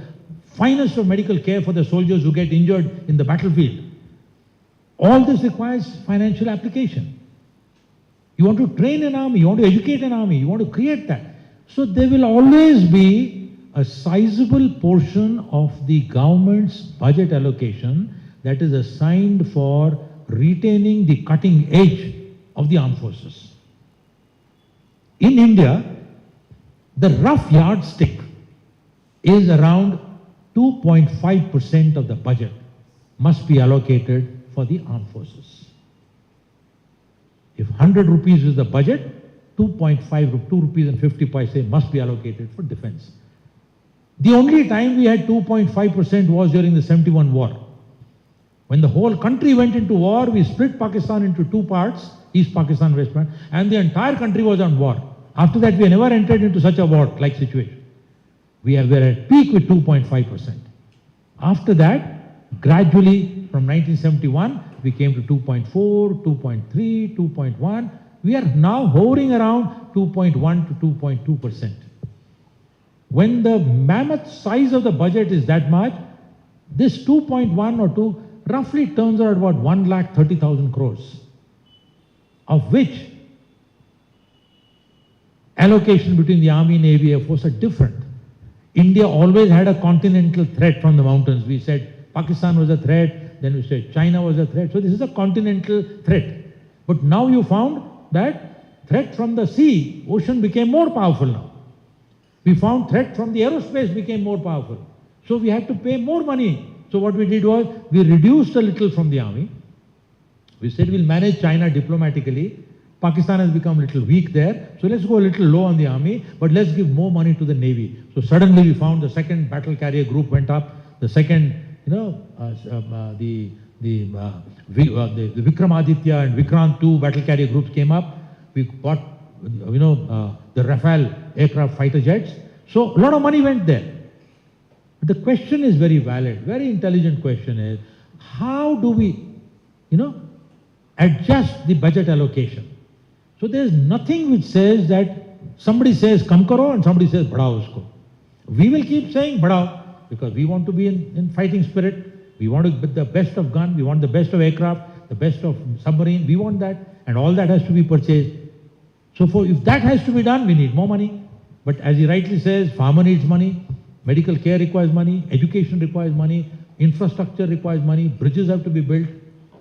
Speaker 3: finest of medical care for the soldiers who get injured in the battlefield, all this requires financial application. You want to train an army, you want to educate an army, you want to create that. So there will always be a sizable portion of the government's budget allocation that is assigned for retaining the cutting edge of the armed forces. In India, the rough yardstick is around 2.5% of the budget must be allocated for the armed forces. If 100 rupees is the budget, 2.5, 2 rupees and 50 paise must be allocated for defense. The only time we had 2.5% was during the 71 war. When the whole country went into war, we split Pakistan into two parts, East Pakistan, West Pakistan, and the entire country was on war. After that, we never entered into such a war-like situation. We were at peak with 2.5%. After that, gradually, from 1971, we came to 2.4, 2.3, 2.1. We are now hovering around 2.1 to 2.2%. When the mammoth size of the budget is that much, this 2.1 or 2 roughly turns out about 1,30,000 crores, of which allocation between the Army, Navy, Air Force are different. India always had a continental threat from the mountains. We said Pakistan was a threat, then we said China was a threat. So this is a continental threat. But now you found that threat from the sea, ocean became more powerful now. We found threat from the aerospace became more powerful. So we had to pay more money. So what we did was, we reduced a little from the army. We said we'll manage China diplomatically. Pakistan has become a little weak there. So let's go a little low on the army, but let's give more money to the navy. So suddenly we found the second battle carrier group went up. The second, the Vikramaditya and Vikrant II battle carrier groups came up. We bought, the Rafale aircraft fighter jets. So a lot of money went there. But the question is very valid, very intelligent question is, how do we, adjust the budget allocation? So there is nothing which says that somebody says kam karo and somebody says badhao usko. We will keep saying badhao because we want to be in fighting spirit. We want to get the best of gun, we want the best of aircraft, the best of submarine, we want that, and all that has to be purchased. So if that has to be done, we need more money. But as he rightly says, farmer needs money, medical care requires money, education requires money, infrastructure requires money, bridges have to be built.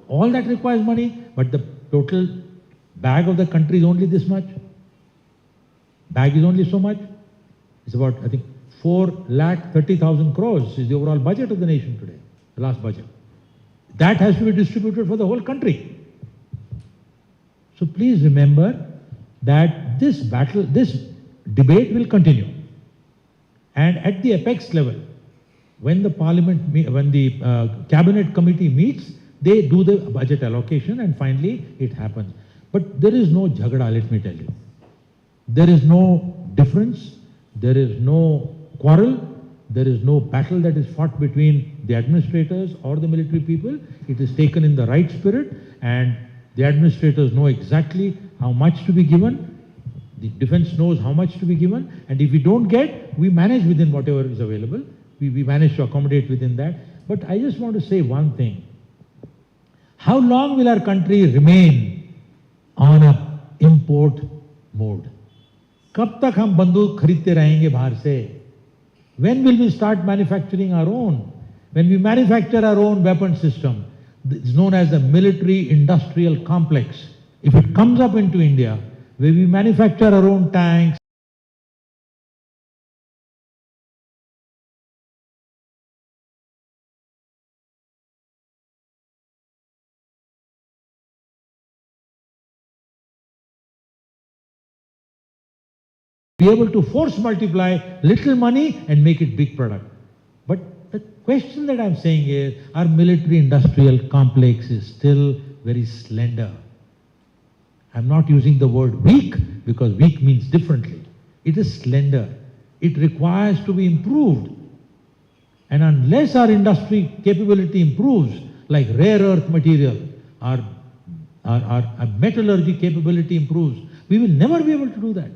Speaker 3: All that requires money, but the total bag of the country is only this much. Bag is only so much. It's about, I think, 4,30,000 crores is the overall budget of the nation today, the last budget. That has to be distributed for the whole country. So please remember that this debate will continue. And at the apex level, when the cabinet committee meets, they do the budget allocation and finally it happens. But there is no jhagda, let me tell you. There is no difference, there is no quarrel, there is no battle that is fought between the administrators or the military people. It is taken in the right spirit and the administrators know exactly how much to be given. The defense knows how much to be given, and if we don't get, we manage within whatever is available. We manage to accommodate within that. But I just want to say one thing. How long will our country remain on a import mode? कब तक हम बंदूक खरीदते रहेंगे बाहर से? When will we start manufacturing our own? When we manufacture our own weapon system, it's known as the military industrial complex. If it comes up into India, where we manufacture our own tanks, be able to force multiply little money and make it big product. But the question that I'm saying is, our military industrial complex is still very slender. I'm not using the word weak because weak means differently. It is slender. It requires to be improved. And unless our industry capability improves, like rare earth material, our metallurgy capability improves, we will never be able to do that.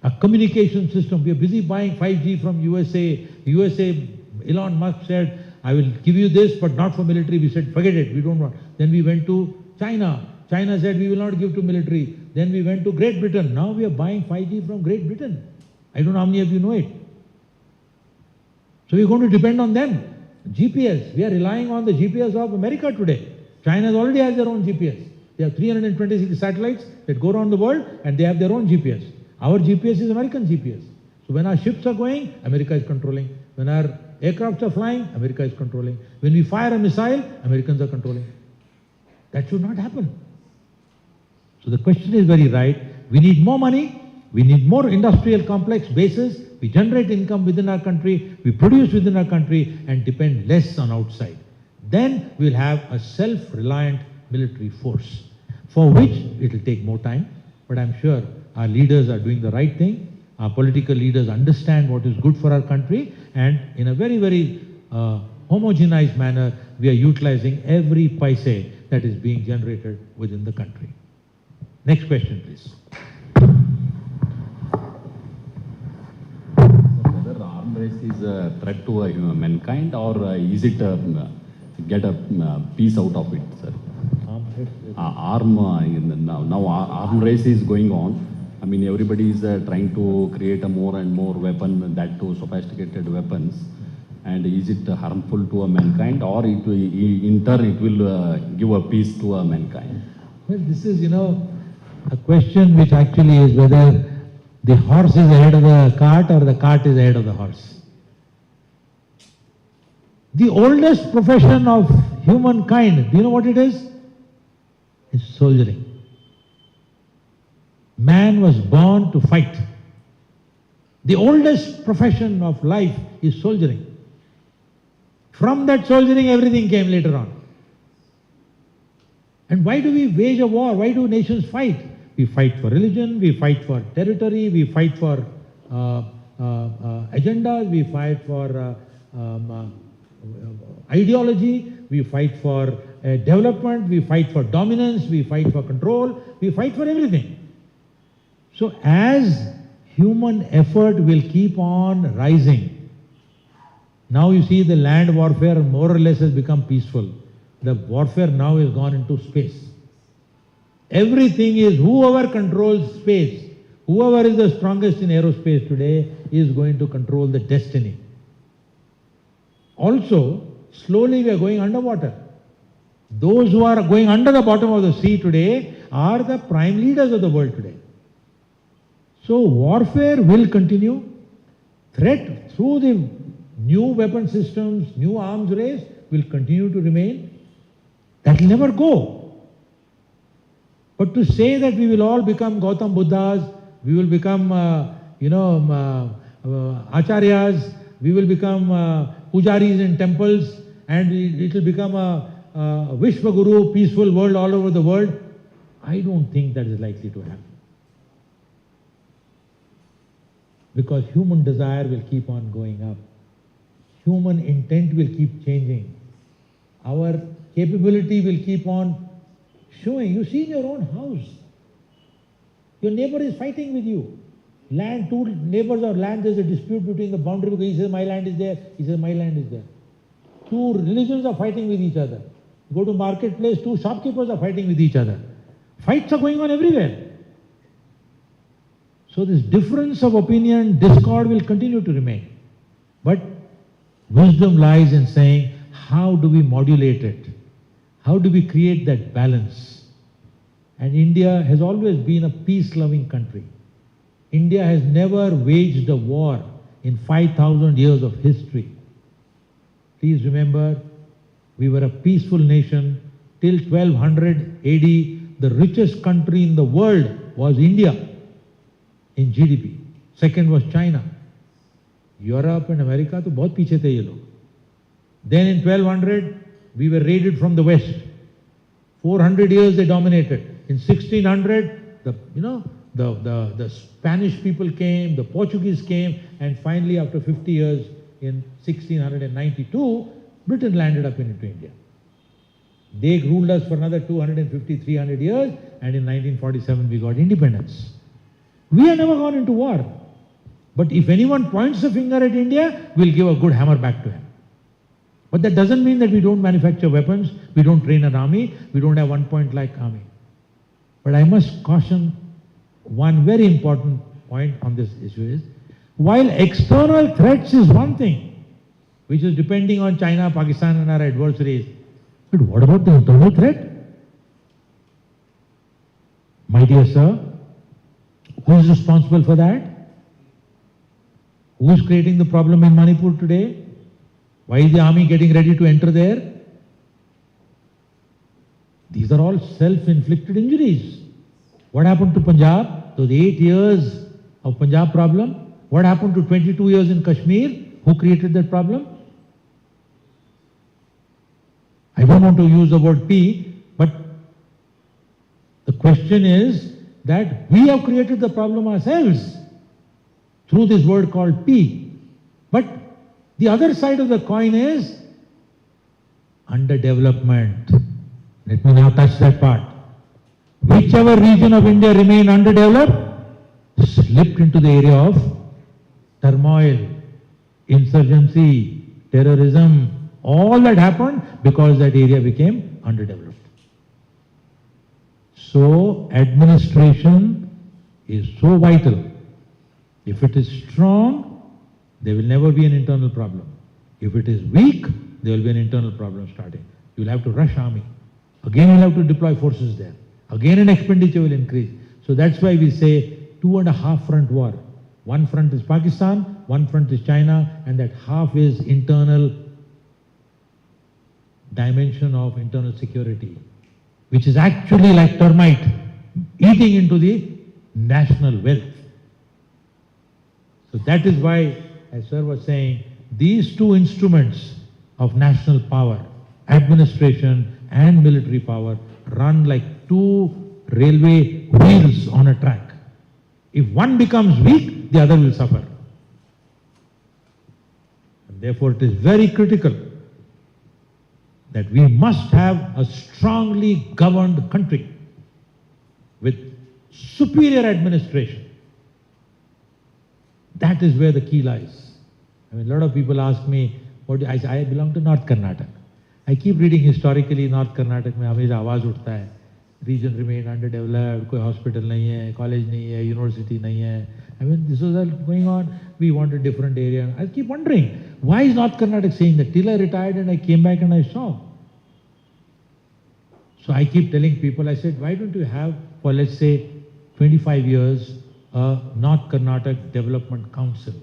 Speaker 3: A communication system, we are busy buying 5G from USA. USA, Elon Musk said, I will give you this, but not for military. We said, forget it, we don't want. Then we went to China. China said, we will not give to military. Then we went to Great Britain. Now we are buying 5G from Great Britain. I don't know how many of you know it. So we're going to depend on them. GPS, we are relying on the GPS of America today. China already has their own GPS. They have 326 satellites that go around the world and they have their own GPS. Our GPS is American GPS. So when our ships are going, America is controlling. When our aircrafts are flying, America is controlling. When we fire a missile, Americans are controlling. That should not happen. So the question is very right. We need more money. We need more industrial complex bases. We generate income within our country. We produce within our country and depend less on outside. Then we'll have a self-reliant military force, for which it will take more time. But I'm sure our leaders are doing the right thing. Our political leaders understand what is good for our country, and in a very, very homogenized manner, we are utilizing every paise that is being generated within the country. Next question, please.
Speaker 7: Whether arms race is a threat to mankind, or is it get a peace out of it, sir? Now arm race is going on. I mean, everybody is trying to create a more and more weapon, that too sophisticated weapons. And is it harmful to mankind, or in turn it will give a peace to mankind?
Speaker 3: Well, this is, a question which actually is whether the horse is ahead of the cart or the cart is ahead of the horse. The oldest profession of humankind, do you know what it is? It's soldiering. Man was born to fight. The oldest profession of life is soldiering. From that soldiering, everything came later on. And why do we wage a war? Why do nations fight? We fight for religion, we fight for territory, we fight for agendas, we fight for ideology, we fight for development, we fight for dominance, we fight for control, we fight for everything. So as human effort will keep on rising, now you see the land warfare more or less has become peaceful. The warfare now has gone into space. Everything is, whoever controls space, whoever is the strongest in aerospace today is going to control the destiny. Also, slowly we are going underwater. Those who are going under the bottom of the sea today are the prime leaders of the world today. So warfare will continue. Threat through the new weapon systems, new arms race will continue to remain. That will never go. But to say that we will all become Gautam Buddhas, we will become, acharyas, we will become pujaris in temples, and it will become a Vishwaguru, peaceful world all over the world, I don't think that is likely to happen. Because human desire will keep on going up. Human intent will keep changing. Our capability will keep on showing. You see in your own house, your neighbor is fighting with you. Land, two neighbors or land, there's a dispute between the boundary because he says my land is there, he says my land is there. Two religions are fighting with each other. Go to marketplace, two shopkeepers are fighting with each other. Fights are going on everywhere. So this difference of opinion, discord will continue to remain. But wisdom lies in saying, how do we modulate it? How do we create that balance? And India has always been a peace-loving country. India has never waged a war in 5,000 years of history. Please remember, we were a peaceful nation till 1200 AD. The richest country in the world was India in GDP. Second was China. Europe and America to bahut piche the ye log. Then in 1200, we were raided from the west. 400 years they dominated. In 1600, the Spanish people came, the Portuguese came, and finally after 50 years, in 1692, Britain landed up into India. They ruled us for another 250, 300 years, and in 1947 we got independence. We have never gone into war. But if anyone points a finger at India, we'll give a good hammer back to him. But that doesn't mean that we don't manufacture weapons, we don't train an army, we don't have 1 point like army. But I must caution one very important point on this issue is, while external threats is one thing, which is depending on China, Pakistan and our adversaries, but what about the internal threat? My dear sir, who is responsible for that? Who is creating the problem in Manipur today? Why is the army getting ready to enter there? These are all self-inflicted injuries. What happened to Punjab? Those 8 years of Punjab problem? What happened to 22 years in Kashmir? Who created that problem? I don't want to use the word P, but the question is that we have created the problem ourselves through this word called P. But the other side of the coin is underdevelopment. Let me now touch that part. Whichever region of India remained underdeveloped, slipped into the area of turmoil, insurgency, terrorism, all that happened because that area became underdeveloped. So administration is so vital. If it is strong, there will never be an internal problem. If it is weak, there will be an internal problem starting. You will have to rush army. Again, you will have to deploy forces there. again an expenditure will increase. So that's why we say 2.5 front war. One front is Pakistan, one front is China, and that half is internal dimension of internal security, which is actually like termite eating into the national wealth. So that is why, as sir was saying, these two instruments of national power, administration and military power, run like two railway wheels on a track. If one becomes weak, the other will suffer. And therefore, it is very critical that we must have a strongly governed country with superior administration. That is where the key lies. I mean, a lot of people ask me, I belong to North Karnataka. I keep reading historically, North Karnataka में हमेशा आवाज उठता है, region remained underdeveloped, कोई hospital नहीं है, college नहीं है, university नहीं है. I mean, this was all going on. We want a different area. I keep wondering, why is North Karnataka saying that? Till I retired and I came back and I saw. So I keep telling people, I said, why don't you have, for let's say 25 years, a North Karnataka Development Council,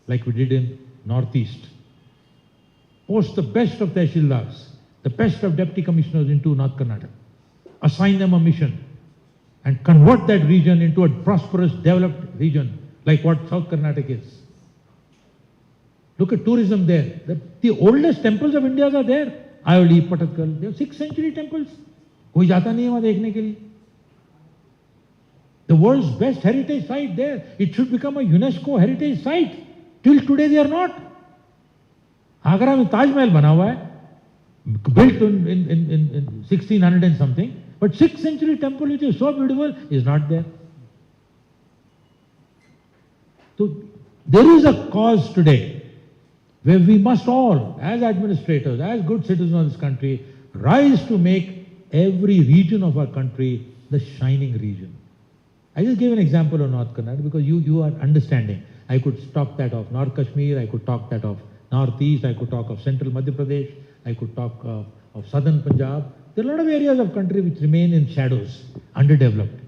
Speaker 3: like we did in Northeast. Post the best of Tehsildars, the best of deputy commissioners into North Karnataka. Assign them a mission and convert that region into a prosperous, developed region, like what South Karnataka is. Look at tourism there. The oldest temples of India are there. Ayoli, Patatkal, they are 6th century temples. कोई जाता नहीं है वहां देखने के लिए. The world's best heritage site there. It should become a UNESCO heritage site. Till today they are not. Agra में Taj Mahal बना हुआ है, built in 1600 and something, but 6th century temple which is so beautiful is not there. So there is a cause today where we must all, as administrators, as good citizens of this country, rise to make every region of our country the shining region. I just gave an example of North Karnataka because you are understanding. I could talk that of North Kashmir, I could talk that of Northeast, I could talk of Central Madhya Pradesh, I could talk of Southern Punjab. There are a lot of areas of country which remain in shadows, underdeveloped.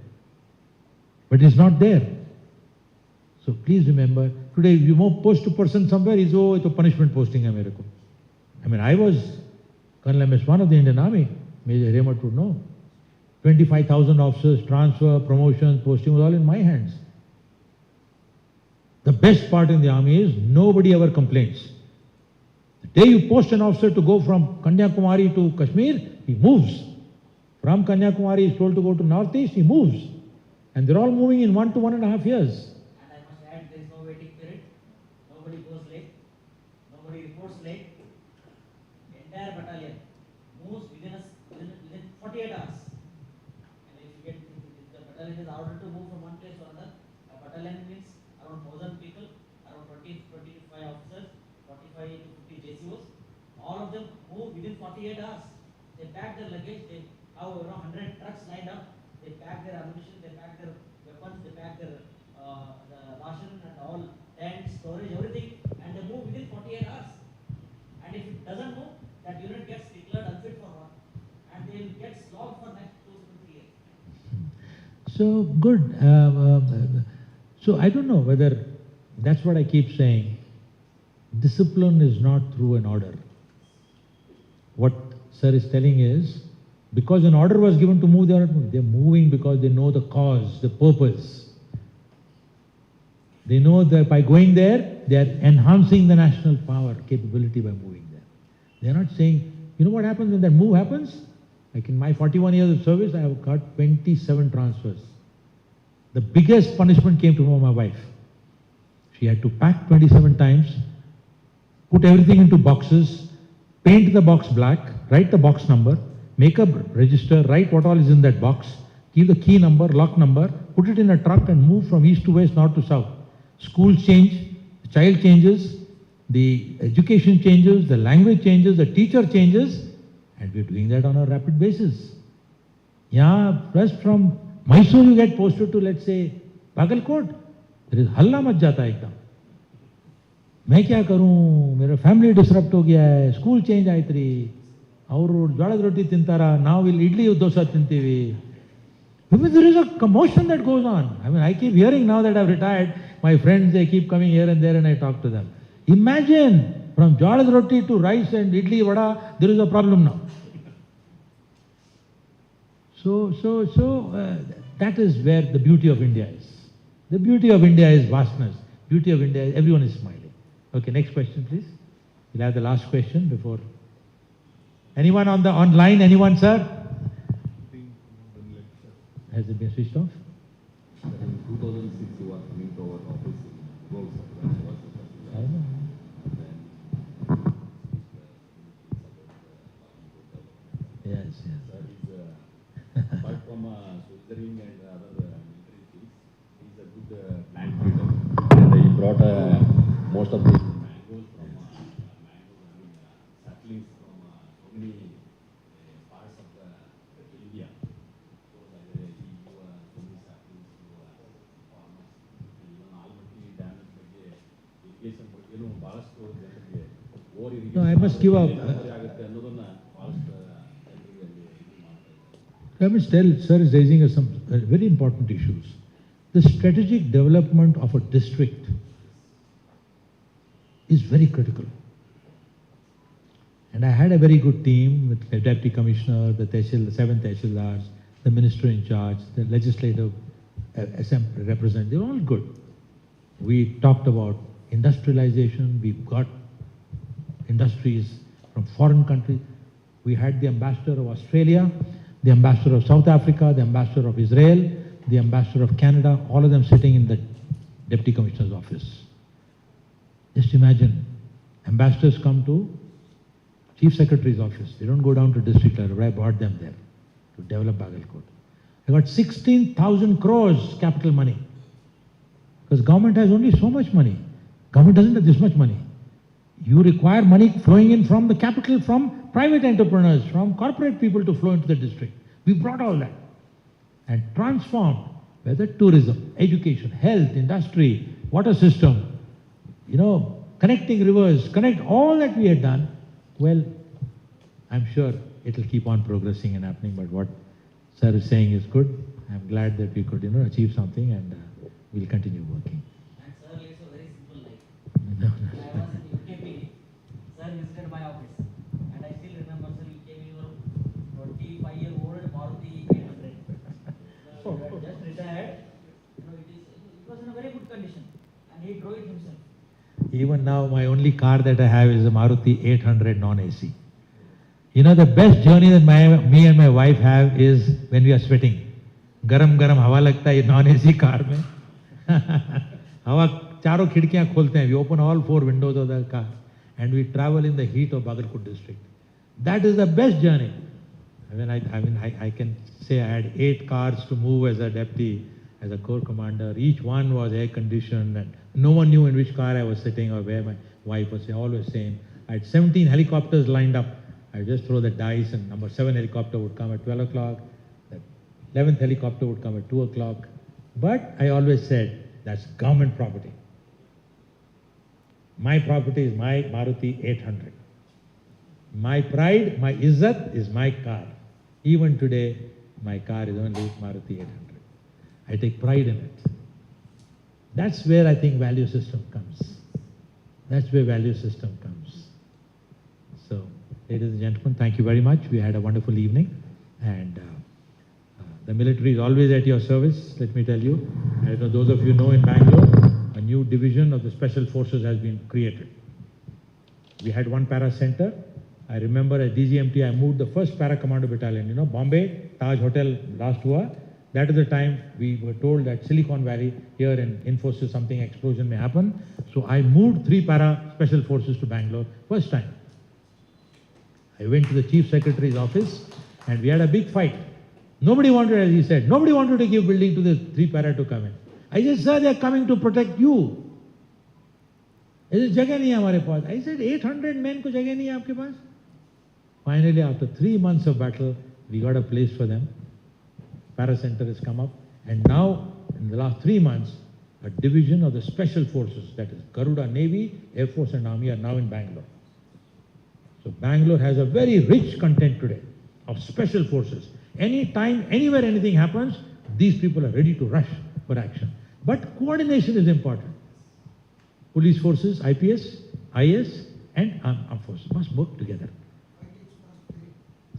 Speaker 3: But it's not there. So please remember, today you post a person somewhere, it's a punishment posting hai mere ko. I mean, I was Colonel MS1 of the Indian Army. Major Raymond would know. 25,000 officers, transfer, promotions, posting was all in my hands. The best part in the army is nobody ever complains. The day you post an officer to go from Kanyakumari to Kashmir, he moves. From Kanyakumari, he's told to go to Northeast, he moves. And they're all moving in 1 to 1.5 years.
Speaker 2: And I must add, there is no waiting period. Nobody goes late. Nobody reports late. The entire battalion moves within 48 hours. And if the battalion is ordered to move from one place to another, a battalion means around 1,000 people, around 25 officers, 45 to 50 JCOs. All of them move within 48 hours. They pack their luggage, they have 100 trucks lined up, they pack their ammunition, they pack their weapons, they pack their the ration and all, tent, storage, everything, and they move within 48 hours. And if it doesn't move, that unit gets declared unfit for work, and they will get slogged for next 2 to 3 years.
Speaker 3: So good. So I don't know whether that's what I keep saying. Discipline is not through an order. What sir is telling is, because an order was given to move, they are not moving. They're moving because they know the cause, the purpose. They know that by going there, they are enhancing the national power, capability by moving there. They're not saying, you know what happens when that move happens? Like in my 41 years of service, I have got 27 transfers. The biggest punishment came to my wife. She had to pack 27 times, put everything into boxes, paint the box black, write the box number, make a register, write what all is in that box, give the key number, lock number, put it in a truck and move from east to west, north to south. Schools change, the child changes, the education changes, the language changes, the teacher changes, and we're doing that on a rapid basis. Yeah, first from Mysore you get posted to, let's say, Bagalkot. There is halla much जाता है एकदम. मैं क्या करूं, मेरा family disrupt हो गया है, स्कूल चेंज ಆಯ್ತು ರೀ, ಅವರು ಜೋಳದ ರೊಟ್ಟಿ ತಿಂತಾರ, ನಾವು ಇಲ್ಲಿ ಇಡ್ಲಿ ದೋಸೆ ತಿಂತೀವಿ. I mean, there is a commotion that goes on. I mean, I keep hearing now that I've retired, my friends, they keep coming here and there and I talk to them. Imagine, from jawad roti to rice and idli vada, there is a problem now. That is where the beauty of India is. The beauty of India is vastness. Beauty of India is everyone is smiling. Okay, next question, please. We'll have the last question before. Anyone on the online? Anyone, sir? Has it been switched off?
Speaker 7: In 2006, you were coming to our office in Gold.
Speaker 3: I don't know. Yes, yes.
Speaker 7: That is, apart from soldiering and other military things, he's a good plant breeder. And he brought most of the mangoes from saplings from so many parts of India. So he gave so many saplings to farmers. Even Almaty dam ಬಗ್ಗೆ irrigation ಬಗ್ಗೆ ಬಹಳಷ್ಟು ಜನರಿಗೆ over
Speaker 3: No, I must give up.
Speaker 7: ಆಗುತ್ತೆ ಅನ್ನೋದನ್ನ ಬಹಳಷ್ಟು
Speaker 3: I must tell, sir is raising some very important issues. The strategic development of a district is very critical. And I had a very good team with the Deputy Commissioner, the 7 Tehsildars, the Minister in charge, the legislative assembly representative, they were all good. We talked about industrialization, we got industries from foreign countries. We had the ambassador of Australia, the ambassador of South Africa, the ambassador of Israel, the ambassador of Canada, all of them sitting in the Deputy Commissioner's office. Just imagine, ambassadors come to Chief Secretary's office. They don't go down to district level. I brought them there to develop Bagalkot. I got 16,000 crores capital money. Because government has only so much money. Government doesn't have this much money. You require money flowing in from the capital, from private entrepreneurs, from corporate people to flow into the district. We brought all that and transformed, whether tourism, education, health, industry, water system, connecting rivers, connect all that we had done. Well, I'm sure it will keep on progressing and happening, but what sir is saying is good. I'm glad that we could, achieve something, and we'll continue working.
Speaker 2: And sir lives a very simple life.
Speaker 3: No,
Speaker 2: I was in UKP, sir visited my office, and I still remember, sir, he gave me your 25-year-old Maruti 800. So he had just retired. It was in a very good condition, and he drove it himself.
Speaker 3: Even now, my only car that I have is a Maruti 800 non-AC. The best journey that me and my wife have is when we are sweating. Garam hawa lagta hai non-AC car mein. Hawa charo khidkiyan kholte hain. We open all 4 windows of the car and we travel in the heat of Bagalkot district. That is the best journey. I can say I had 8 cars to move as a deputy, as a corps commander. Each one was air conditioned and no one knew in which car I was sitting or where my wife was, always same. I had 17 helicopters lined up. I would just throw the dice and number 7 helicopter would come at 12 o'clock. The 11th helicopter would come at 2 o'clock. But I always said, that's government property. My property is my Maruti 800. My pride, my izzat is my car. Even today, my car is only Maruti 800. I take pride in it. That's where I think value system comes. That's where value system comes. So, ladies and gentlemen, thank you very much. We had a wonderful evening, and the military is always at your service, let me tell you. I know those of you know in Bangalore, a new division of the Special Forces has been created. We had one para center. I remember at DGMT, I moved the first para commando battalion, Bombay, Taj Hotel, last hua. That is the time we were told that Silicon Valley, here in Infosys, something explosion may happen. So I moved 3 para special forces to Bangalore, first time. I went to the Chief Secretary's office and we had a big fight. Nobody wanted, as he said, nobody wanted to give building to the 3 para to come in. I said, sir, they are coming to protect you. He said, jagah nahi hai hamare paas. I said, 800 men ko jagah nahi hai aapke paas? Finally, after 3 months of battle, we got a place for them. Para Center has come up, and now, in the last 3 months, a division of the Special Forces, that is Garuda Navy, Air Force and Army, are now in Bangalore. So Bangalore has a very rich content today of Special Forces. Anytime, anywhere anything happens, These people are ready to rush for action. But coordination is important. Police forces, IPS, IS, and armed forces must work together.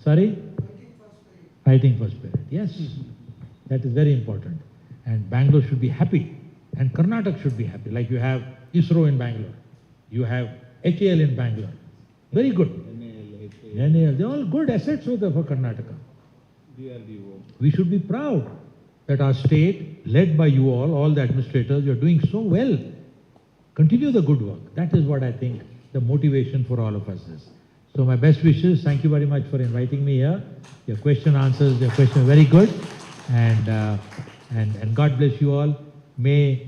Speaker 3: Sorry? Fighting for spirit. Yes, that is very important. And Bangalore should be happy, and Karnataka should be happy. Like you have ISRO in Bangalore, you have HAL in Bangalore. Very good. NAL, they're all good assets for Karnataka. We should be proud that our state, led by you all the administrators, you're doing so well. Continue the good work. That is what I think the motivation for all of us is. So my best wishes. Thank you very much for inviting me here. Your question are very good. And God bless you all. May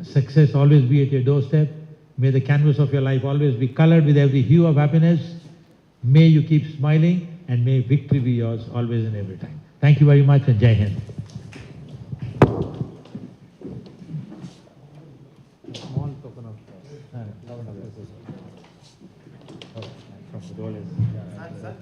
Speaker 3: success always be at your doorstep. May the canvas of your life always be colored with every hue of happiness. May you keep smiling, and may victory be yours always and every time. Thank you very much, and Jai Hind. Small token of love and appreciation. From the door is. Sir.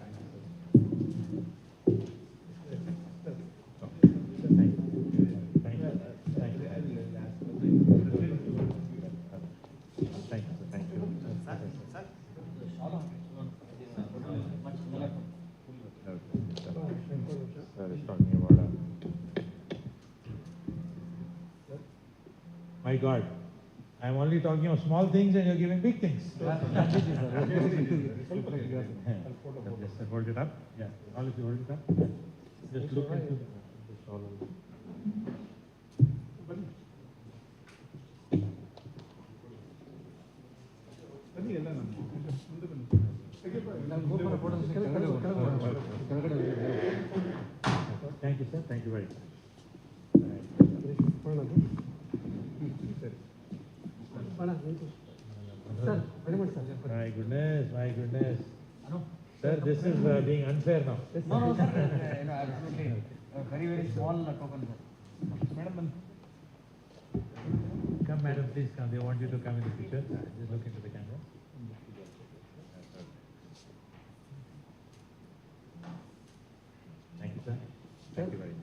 Speaker 3: My God, I'm only talking of small things and you're giving big things. Just hold it up. Yeah, all of you hold it up. Just look into this all. Thank you, sir. Thank you very much. My goodness, my goodness. Sir, this is being unfair now.
Speaker 2: No, sir. Absolutely. Very, very small token, sir. Madam.
Speaker 3: Come, madam, please come. They want you to come in the picture. Just look into the camera. Thank you, sir. Thank you very much.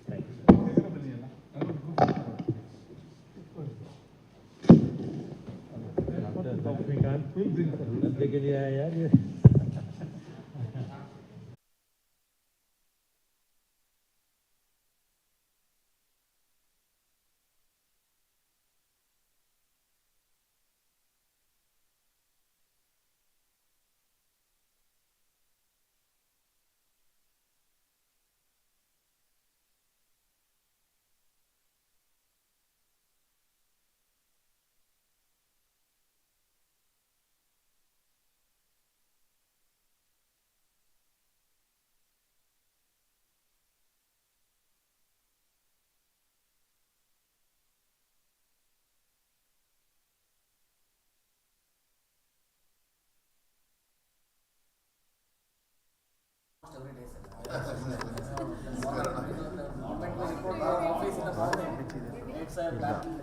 Speaker 3: Thank you, sir. लड़के के लिए आया यार ये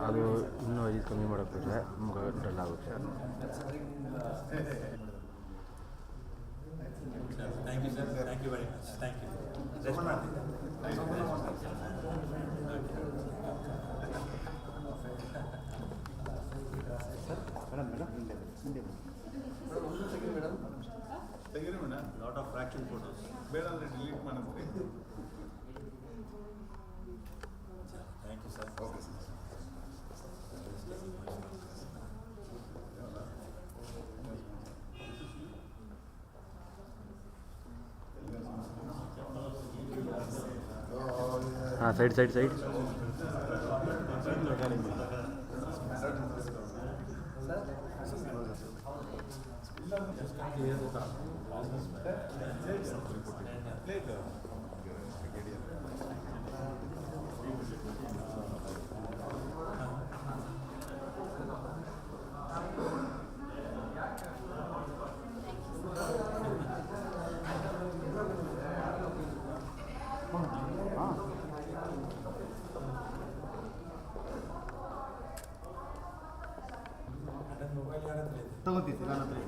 Speaker 8: ಅದು ಇನ್ನೂ ಐದು ಕಮ್ಮಿ ಮಾಡೋಕ್ಕಿದ್ರೆ ಮುಖ ಡಲ್ ಆಗುತ್ತೆ.
Speaker 3: Thank you, sir. Thank you very much. Thank you.
Speaker 6: Lot of fraction photos. Better delete manapuri.
Speaker 3: Thank you, sir.
Speaker 6: Okay, sir.
Speaker 8: ಹಾಂ ಸೈಡ್ ಸೈಡ್ ಸೈಡ್
Speaker 6: ತಗೋತೀವಿ ನನ್ನ ಹತ್ರ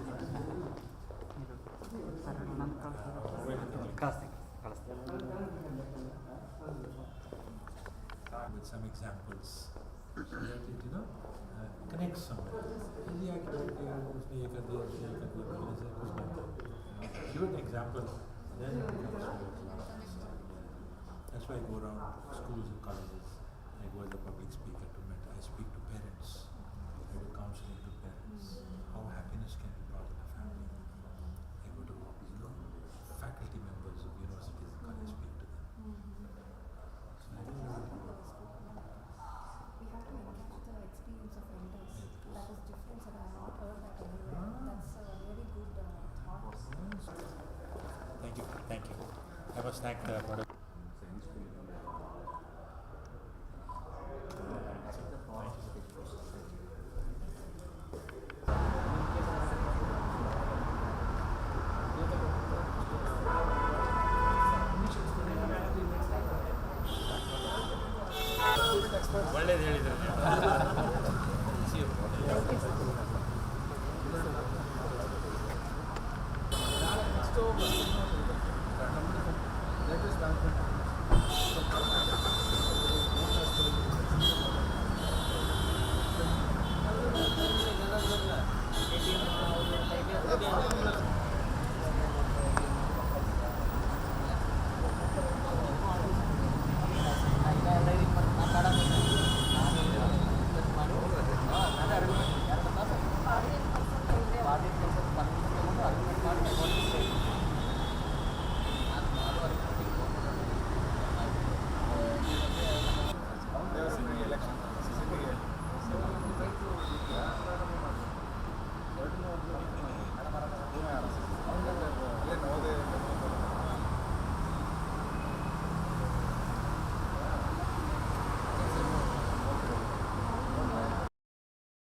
Speaker 2: KAS ಕಳಿಸ್ತೀನಿ.
Speaker 3: with some examples so that it, connects somewhere. Easy activity, उसने ये कर दिया, उसने ये कर दिया, बोलने से कुछ नहीं होता. Give an example, then it becomes real class. That's why I go around schools and colleges. I go as a public speaker to I speak to parents. I do counseling to parents. How happiness can be brought in a family. I go to faculty members of universities and I speak to them. So I do really do that.
Speaker 9: We have to encourage the experience of elders. That is different, and I have not heard that anywhere. That's a really good thought.
Speaker 3: Thank you. Thank you. I must thank Madam. ಒಳ್ಳೇದು ಹೇಳಿದ್ರೆ
Speaker 6: That is done.